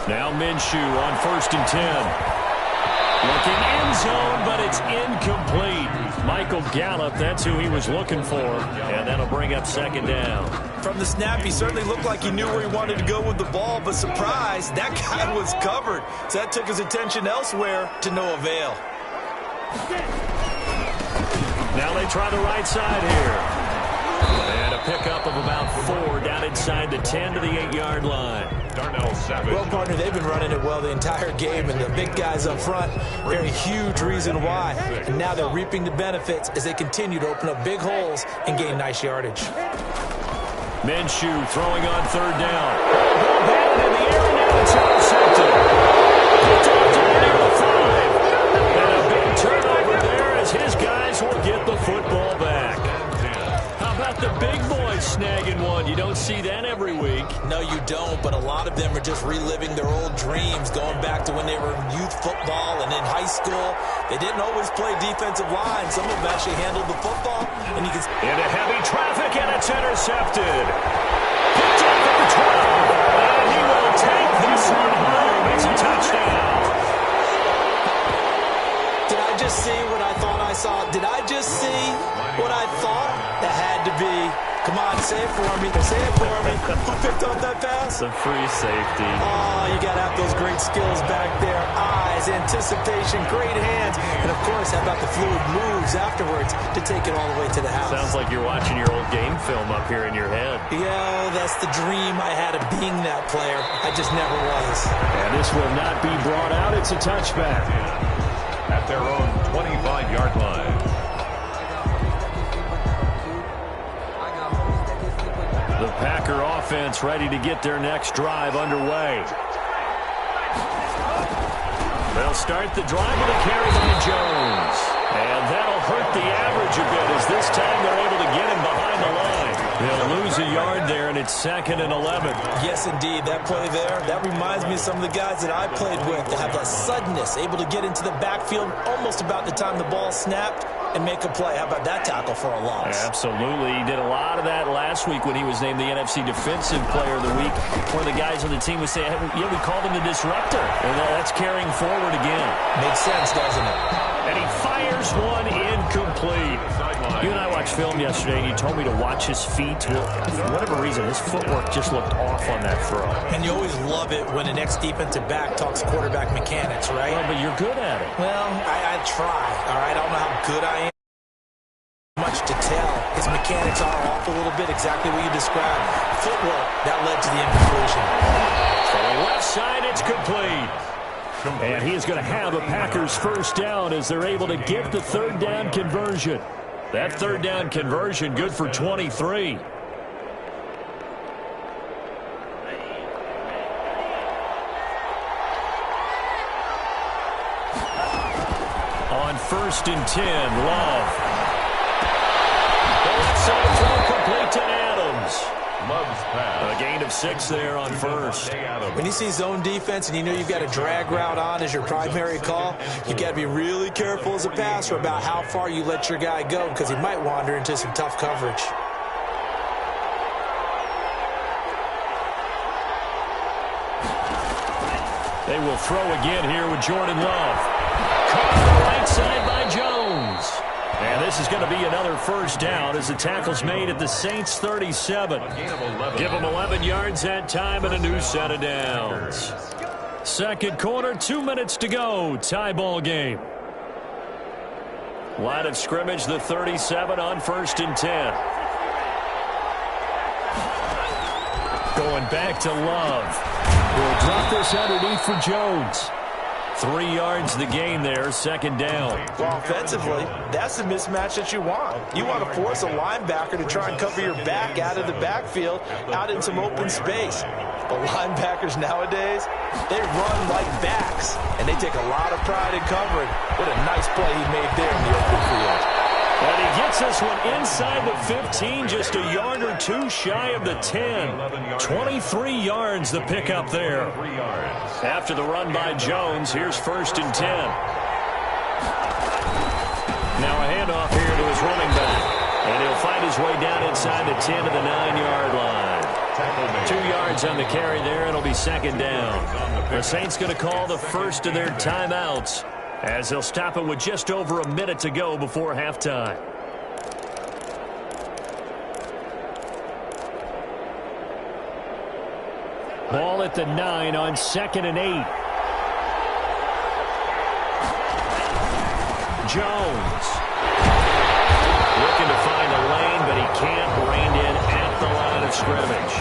Now Minshew on 1st and 10. Looking end zone, but it's incomplete. Michael Gallup, that's who he was looking for, and that'll bring up 2nd down. From the snap, he certainly looked like he knew where he wanted to go with the ball, but surprise, that guy was covered. So that took his attention elsewhere to no avail. Now they try the right side here. And a pickup of about 4 down inside the 10 to the 8-yard line. Darnell Savage. Well, partner, they've been running it well the entire game, and the big guys up front, they're a huge reason why. And now they're reaping the benefits as they continue to open up big holes and gain nice yardage. Minshew throwing on 3rd down. Ball batted in the air, and now it's intercepted. Near the 5. And a big turnover there as his guys will get the football back. How about the big boys snagging one? You don't see that every week. No, you don't, but a lot of them are just reliving their old dreams, going back to when they were in youth football and in high school. They didn't always play defensive line. Some of them actually handled the football. And you can into heavy traffic, and it's intercepted. Picked up at the 12, and he will take this one home. It's a touchdown. Did I just see what I thought I saw? Did I just see what I thought? That had to be. Come on, say it for me. Say it for me. Who picked up that pass? Some free safety. Oh, you got to have those great skills back there. Eyes, anticipation, great hands. And, of course, how about the fluid moves afterwards to take it all the way to the house? Sounds like you're watching your old game film up here in your head. Yeah, that's the dream I had of being that player. I just never was. And this will not be brought out. It's a touchback. At their own 25-yard line. The Packer offense ready to get their next drive underway. They'll start the drive with a carry by Jones. And that'll hurt the average a bit as this time they're able to get him behind the line. They'll lose a yard there, and it's 2nd and 11. Yes, indeed. That play there, that reminds me of some of the guys that I played with that have that suddenness, able to get into the backfield almost about the time the ball snapped and make a play. How about that tackle for a loss? Absolutely. He did a lot of that last week when he was named the NFC Defensive Player of the Week. One of the guys on the team would say, yeah, we called him the disruptor. And that's carrying forward again. Makes sense, doesn't it? And he fires one incomplete. You and I watched film yesterday, and you told me to watch his feet. For whatever reason, his footwork just looked off on that throw. And you always love it when an ex-defensive back talks quarterback mechanics, right? Well, but you're good at it. Well, I try, all right? I don't know how good I am. Much to tell. His mechanics are off a little bit, exactly what you described. Footwork, that led to the incompletion. Throwing left side, it's complete. And he is going to have a Packers first down as they're able to get the 3rd down conversion. That 3rd down conversion good for 23. 1st and 10. Love. The left side throw complete to Adams. Love's pass. A gain of 6 there on 1st. When you see zone defense and you know you've got a drag route on as your primary call, you got to be really careful as a passer about how far you let your guy go because he might wander into some tough coverage. They will throw again here with Jordan Love. Caught on the right side by Jones. And this is going to be another 1st down as the tackle's made at the Saints 37. Give them 11 yards that time and a new set of downs. 2nd quarter, 2 minutes to go. Tie ball game. Line of scrimmage, the 37 on 1st and 10. Going back to Love. We'll drop this underneath for Jones. 3 yards the gain there, 2nd down. Well, offensively, that's the mismatch that you want. You want to force a linebacker to try and cover your back out of the backfield, out in some open space. But linebackers nowadays, they run like backs, and they take a lot of pride in covering. What a nice play he made there in the open field. And he gets this one inside the 15, just a yard or 2 shy of the 10. 23 yards the pickup there. After the run by Jones, here's 1st and 10. Now a handoff here to his running back. And he'll find his way down inside the 10 to the 9-yard line. 2 yards on the carry there, and it'll be 2nd down. The Saints going to call the first of their timeouts, as they'll stop it with just over a minute to go before halftime. Ball at the 9 on 2nd and 8. Jones. Looking to find a lane, but he can't. Reined in at the line of scrimmage.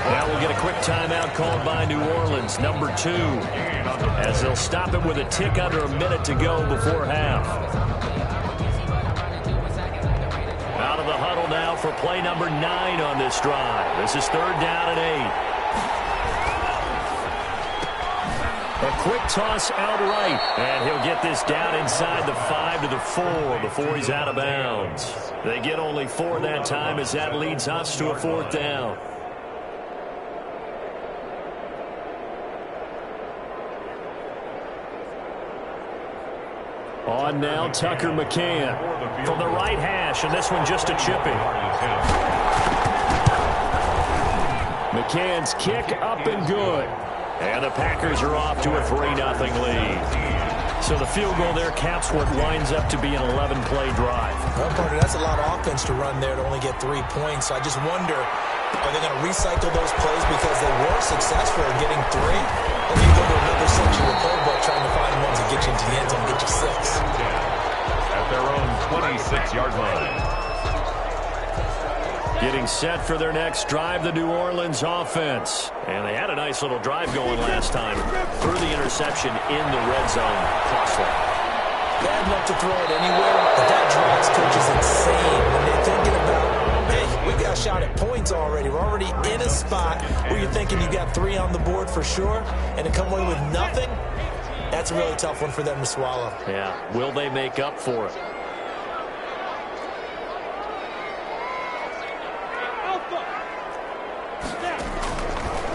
Now we'll get a quick timeout called by New Orleans, number 2, as they'll stop it with a tick under a minute to go before half. Out of the huddle now for play number 9 on this drive. This is 3rd down and 8. A quick toss out right, and he'll get this down inside the 5 to the 4 before he's out of bounds. They get only 4 that time as that leads us to a 4th down. On now, Tucker McCann from the right hash, and this one just a chipping. McCann's kick up and good. And the Packers are off to a 3-0 lead. So the field goal there caps what winds up to be an 11-play drive. Well, partner, that's a lot of offense to run there to only get 3 points. I just wonder, are they going to recycle those plays because they were successful in getting 3? Or do you go to another section of the playbook trying to find ones that get you into the end zone and get you 6? At their own 26-yard line. Getting set for their next drive, the New Orleans offense. And they had a nice little drive going last time. Threw the interception in the red zone. Costly. Bad enough to throw it anywhere, but that drives coaches insane when they're thinking about, hey, we got a shot at points already. We're already in a spot where you're thinking you got 3 on the board for sure, and to come away with nothing, that's a really tough one for them to swallow. Yeah, will they make up for it?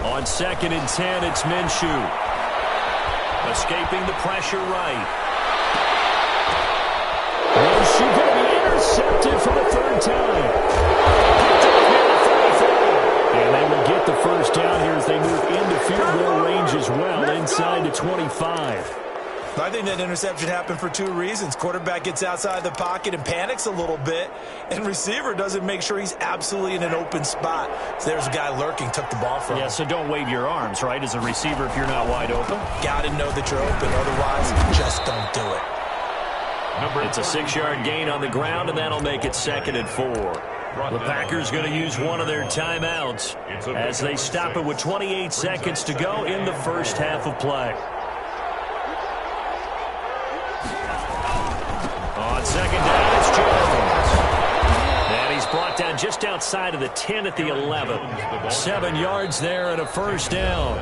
On 2nd and 10, it's Minshew. Escaping the pressure right. Minshew going to be intercepted for the 3rd time. And they will get the 1st down here as they move into field goal range as well, inside the 25. I think that interception happened for 2 reasons. Quarterback gets outside the pocket and panics a little bit, and receiver doesn't make sure he's absolutely in an open spot. So there's a guy lurking, took the ball from him. Yeah, so don't wave your arms, right, as a receiver if you're not wide open. Got to know that you're open, otherwise just don't do it. It's a 6-yard gain on the ground, and that'll make it 2nd and 4. The Packers going to use one of their timeouts as they stop it with 28 seconds to go in the first half of play. On 2nd down, it's Jones. And he's brought down line just outside of the 10 at the 11. 7 yards there and a first down.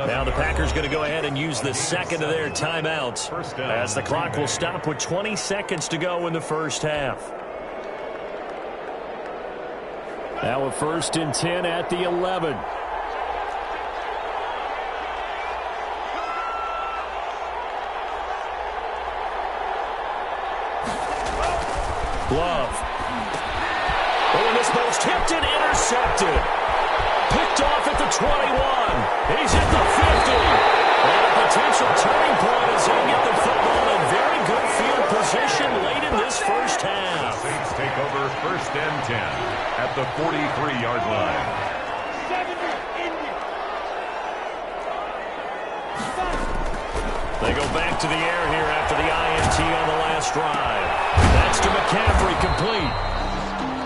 Now the Packers going to go ahead and use the second of their timeouts as the clock will stop with 20 seconds to go in the first half. Now a 1st and 10 at the 11. Love. Oh, and this ball's tipped and intercepted. Picked off at the 21. He's at the 50. And a potential turning point as they get the football in very good field position late in this first half. Saints take over 1st and 10 at the 43-yard line. They go back to the air here after the INT on the last drive. That's to McCaffrey, complete.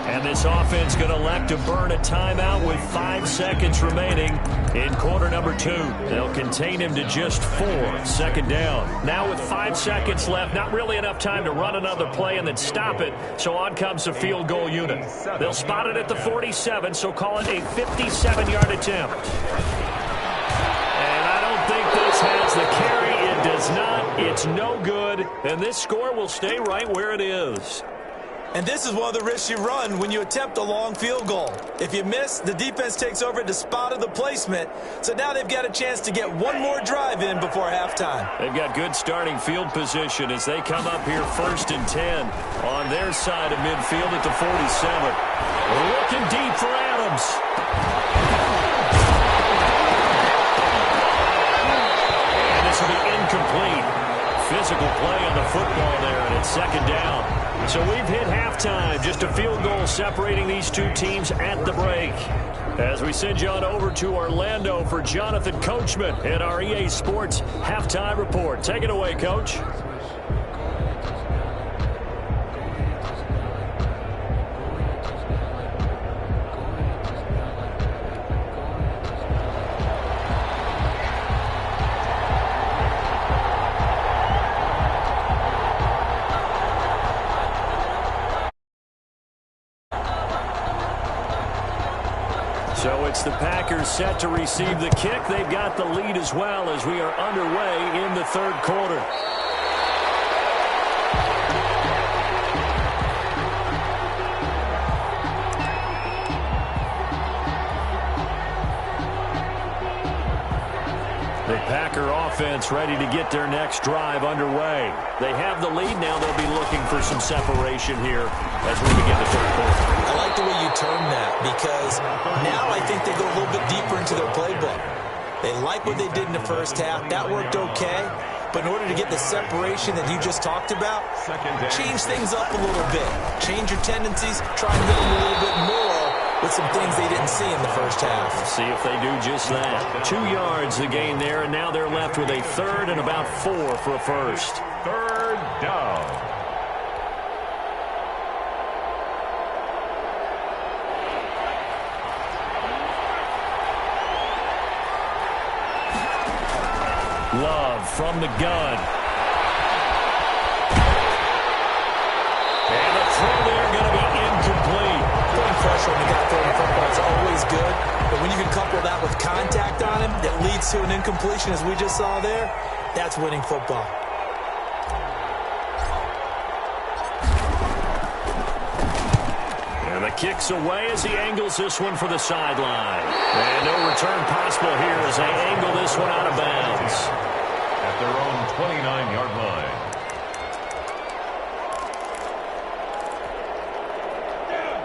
And this offense going to elect to burn a timeout with 5 seconds remaining in quarter number 2. They'll contain him to just 4. 2nd down. Now with 5 seconds left, not really enough time to run another play and then stop it. So on comes the field goal unit. They'll spot it at the 47, so call it a 57-yard attempt. And I don't think this has the carry. It does not. It's no good. And this score will stay right where it is. And this is one of the risks you run when you attempt a long field goal. If you miss, the defense takes over at the spot of the placement. So now they've got a chance to get one more drive in before halftime. They've got good starting field position as they come up here 1st and 10 on their side of midfield at the 47. Looking deep for Adams. And this will be incomplete. Physical play on the football there, and it's 2nd down. So we've hit halftime. Just a field goal separating these two teams at the break. As we send you on over to Orlando for Jonathan Coachman in our EA Sports Halftime Report. Take it away, Coach. So it's the Packers set to receive the kick. They've got the lead as well as we are underway in the 3rd quarter. The Packer offense ready to get their next drive underway. They have the lead now. They'll be looking for some separation here as we begin the 3rd quarter. I like the way you term that because now I think they go a little bit deeper into their playbook. They like what they did in the first half. That worked okay. But in order to get the separation that you just talked about, change things up a little bit. Change your tendencies. Try and hit them a little bit more with some things they didn't see in the first half. We'll see if they do just that. 2 yards the gain there, and now they're left with a 3rd and about 4 for a first. 3rd down. Love from the gun. And the throw there going to be incomplete. Putting pressure on the guy throwing the football is always good, but when you can couple that with contact on him that leads to an incompletion, as we just saw there, that's winning football. And the kick's away as he angles this one for the sideline. And no return possible here as they angle this one out of bounds. At their own 29-yard line.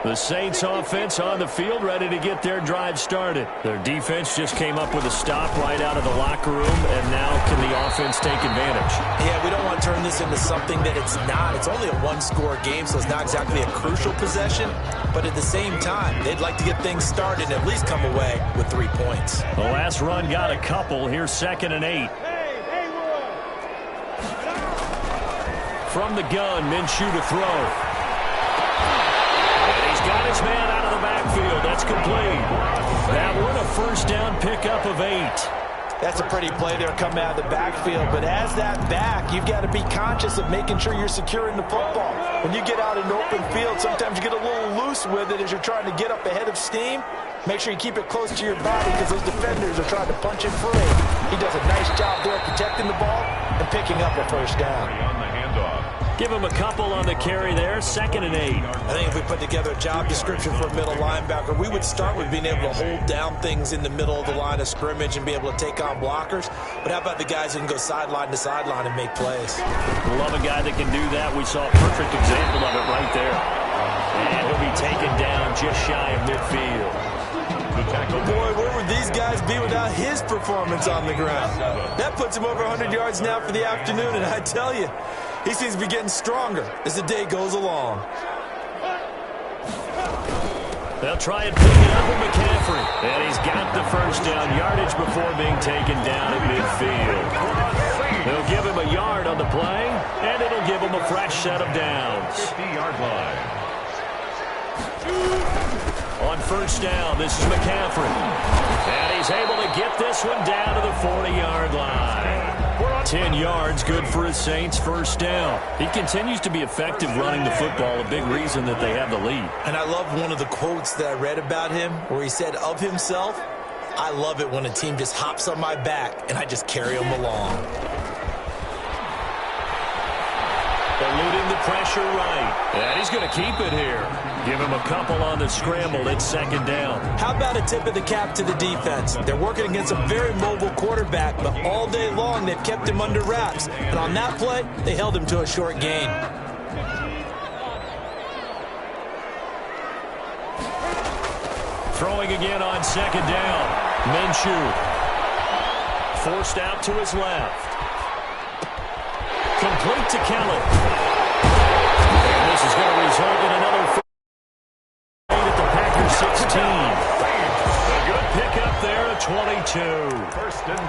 The Saints offense on the field ready to get their drive started. Their defense just came up with a stop right out of the locker room, and now can the offense take advantage? Yeah, we don't want to turn this into something that it's not. It's only a one-score game, so it's not exactly a crucial possession. But at the same time, they'd like to get things started and at least come away with 3 points. The last run got a couple. Here's 2nd and 8. From the gun, Minshew to throw. Got his man out of the backfield. That's complete. That one a 1st down pickup of 8. That's a pretty play there coming out of the backfield. But as that back, you've got to be conscious of making sure you're securing the football. When you get out in open field, sometimes you get a little loose with it as you're trying to get up ahead of steam. Make sure you keep it close to your body because those defenders are trying to punch it free. He does a nice job there protecting the ball and picking up a first down. On the handoff. Give him a couple on the carry there, 2nd and 8. I think if we put together a job description for a middle linebacker, we would start with being able to hold down things in the middle of the line of scrimmage and be able to take on blockers. But how about the guys who can go sideline to sideline and make plays? Love a guy that can do that. We saw a perfect example of it right there. And he'll be taken down just shy of midfield. Boy, where would these guys be without his performance on the ground? That puts him over 100 yards now for the afternoon, and I tell you, he seems to be getting stronger as the day goes along. They'll try and pick it up with McCaffrey. And he's got the first down yardage before being taken down at midfield. They'll give him a yard on the play, and it'll give him a fresh set of downs. 50-yard line. On first down, this is McCaffrey. And he's able to get this one down to the 40-yard line. 10 yards, good for his Saints, first down. He continues to be effective running the football, a big reason that they have the lead. And I love one of the quotes that I read about him where he said of himself, "I love it when a team just hops on my back and I just carry them along." Eluding the pressure right. And he's going to keep it here. Give him a couple on the scramble. It's 2nd down. How about a tip of the cap to the defense? They're working against a very mobile quarterback, but all day long they've kept him under wraps. And on that play, they held him to a short gain. Throwing again on 2nd down. Minshew. Forced out to his left. Complete to Kelly. And this is going to result in another at the Packers 16. A good pickup there at 22.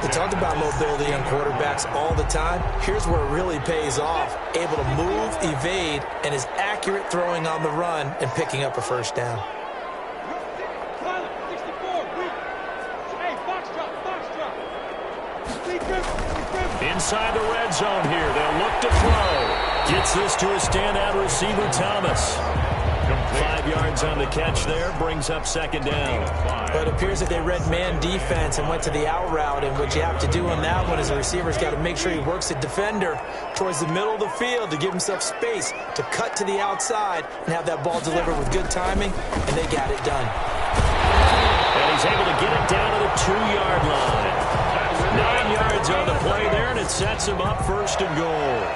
We talk about mobility on quarterbacks all the time. Here's where it really pays off. Able to move, evade, and is accurate throwing on the run and picking up a first down. Inside the red zone here. They'll look to throw. Gets this to a standout receiver, Thomas. 5 yards on the catch there. Brings up 2nd down. But it appears that they read man defense and went to the out route. And what you have to do on that one is the receiver's got to make sure he works the defender towards the middle of the field to give himself space to cut to the outside and have that ball delivered with good timing. And they got it done. And he's able to get it down to the 2-yard line. 9 yards on the play there, and it sets him up 1st and goal.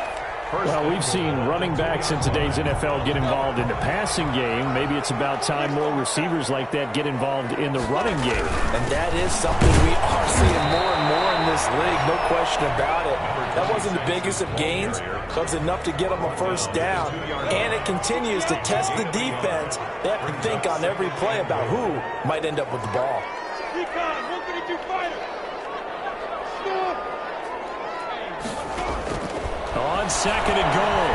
Well, we've seen running backs in today's NFL get involved in the passing game. Maybe it's about time more receivers like that get involved in the running game. And that is something we are seeing more and more in this league, no question about it. That wasn't the biggest of gains, but it was enough to get them a first down. And it continues to test the defense. They have to think on every play about who might end up with the ball. On 2nd and goal,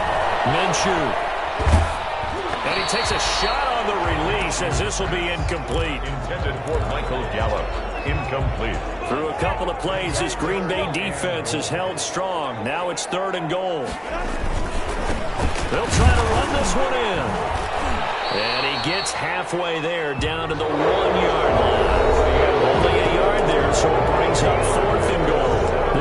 Minshew. And he takes a shot on the release as this will be incomplete. Intended for Michael Gallup. Incomplete. Through a couple of plays, this Green Bay defense is held strong. Now it's 3rd and goal. They'll try to run this one in. And he gets halfway there down to the 1-yard line. Only a yard there, so it brings up 4th and goal.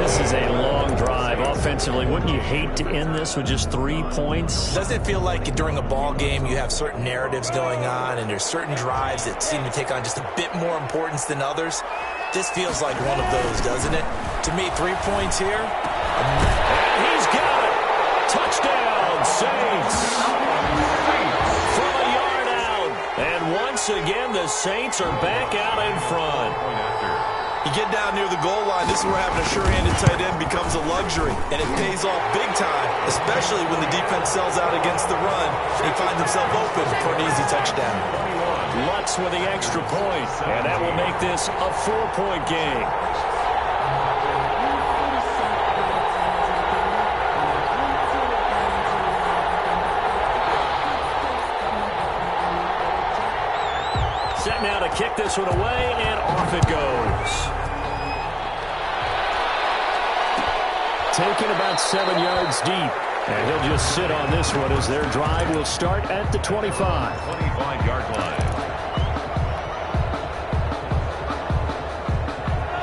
This is a long drive offensively. Wouldn't you hate to end this with just 3 points? Doesn't it feel like during a ball game you have certain narratives going on and there's certain drives that seem to take on just a bit more importance than others? This feels like one of those, doesn't it? To me, 3 points here. And he's got it. Touchdown, Saints. From a yard out. And once again, the Saints are back out in front. You get down near the goal line, this is where having a sure-handed tight end becomes a luxury, and it pays off big time, especially when the defense sells out against the run, and he finds himself open for an easy touchdown. Lutz with the extra point, and that will make this a 4-point game. Set now to kick this one away, and off it goes. Taken about 7 yards deep. And he'll just sit on this one as their drive will start at the 25. 25-yard line.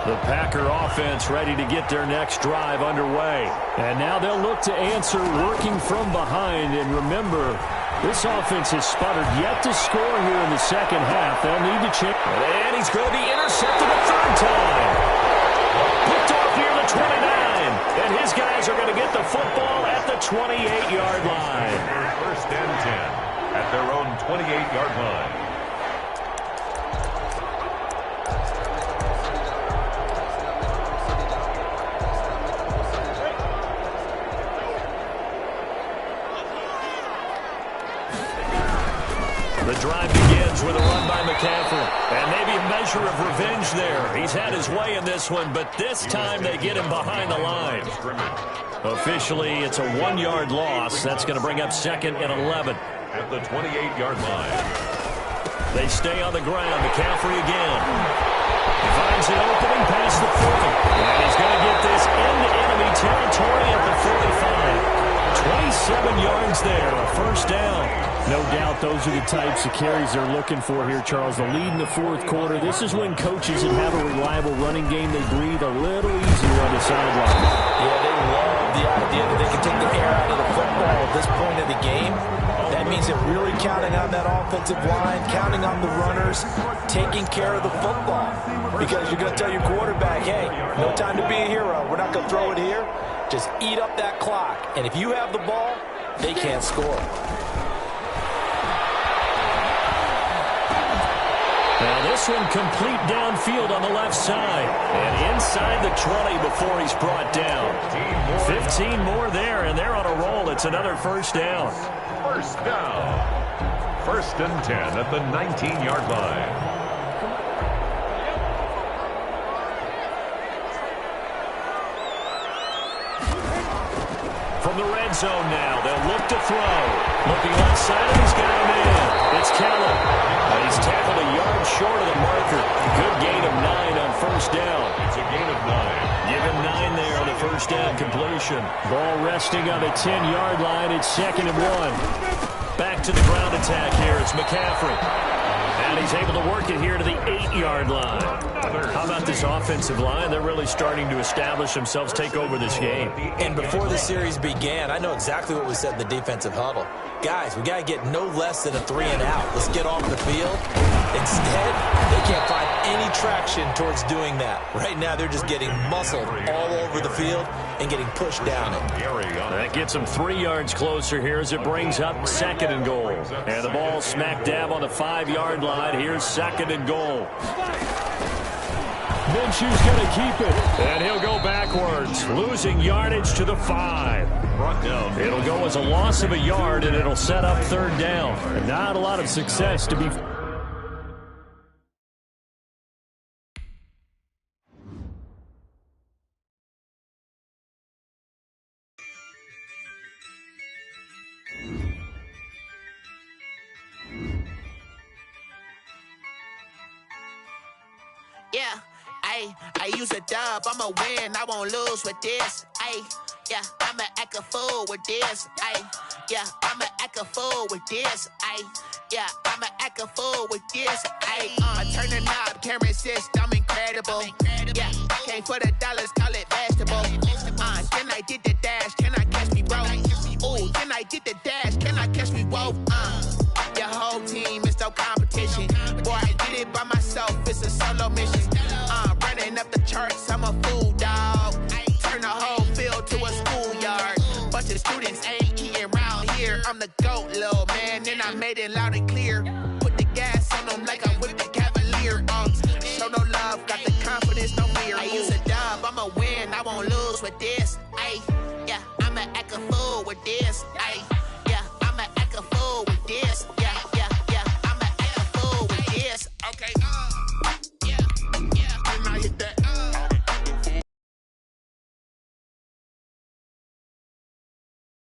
The Packer offense ready to get their next drive underway. And now they'll look to answer working from behind. And remember, this offense has sputtered yet to score here in the second half. They'll need to change. And he's going to be intercepted a third time. Picked off near the 29. And his guys are going to get the football at the 28-yard line. First and 10 at their own 28-yard line. The drive begins with a run by McCaffrey. And maybe a measure of revenge there. He's had his way in this one, but this time they get him behind the line. Officially, it's a 1-yard loss. That's going to bring up 2nd and 11. At the 28-yard line. They stay on the ground. McCaffrey again. Finds an opening past the 40. And he's going to get this into enemy territory at the 45. 27 yards there, a first down. No doubt those are the types of carries they're looking for here, Charles. The lead in the fourth quarter. This is when coaches that have a reliable running game, they breathe a little easier on the sideline. Yeah, they love the idea that they can take the air out of the football at this point of the game. That means they're really counting on that offensive line, counting on the runners, taking care of the football. Because you're going to tell your quarterback, hey, no time to be a hero. We're not going to throw it here. Just eat up that clock. And if you have the ball, they can't score. Now this one complete downfield on the left side. And inside the 20 before he's brought down. 15 more there, and they're on a roll. It's another first down. First down. First and 10 at the 19-yard line. From the red zone now, they'll look to throw. Looking left side, and he's got him in. It's Keller. He's tackled a yard short of the marker. Good gain of 9 on first down. It's a gain of 9. Give him 9 there on the first down completion. Ball resting on the 10-yard line. It's 2nd and 1. Back to the ground attack here. It's McCaffrey. And he's able to work it here to the 8-yard line. How about this offensive line? They're really starting to establish themselves, take over this game. And before the series began, I know exactly what we said in the defensive huddle. Guys, we got to get no less than a 3-and-out. Let's get off the field. Instead, they can't find any traction towards doing that. Right now, they're just getting muscled all over the field and getting pushed down it. That gets them 3 yards closer here as it brings up 2nd and goal. And the ball smack dab on the 5-yard line. Here's 2nd and goal. Minshew's going to keep it. And he'll go backwards, losing yardage to the 5. Brought down. It'll go as a loss of a yard, and it'll set up 3rd down. And not a lot of success to be... Yeah, I use a dub, I'ma win, I won't lose with this. Yeah, I'ma act a fool with this. Yeah, I'ma act a fool with this. Yeah, I'ma act a fool with this. Turn the knob, can't resist, I'm incredible. Yeah, came for the dollars, call it vegetable. Then I did the dash, can I catch me, bro? Ooh, then I did the dash, can I catch me, whoa? Your whole team is no competition. Boy, I did it by myself, it's a solo mission. Running up the charts, I'm a fool, dog. Turn the whole field to a schoolyard. Bunch of students ain't eating around here. I'm the GOAT, little man, and I made it loud and clear. Put the gas on them like I'm with the Cavalier. Show no love, got the confidence, no fear. I use a dub, I'ma win, I won't lose with this. Yeah, I'ma act a fool with this. Yeah, I'ma act a fool with this. Yeah, I'ma act a fool with this. Okay,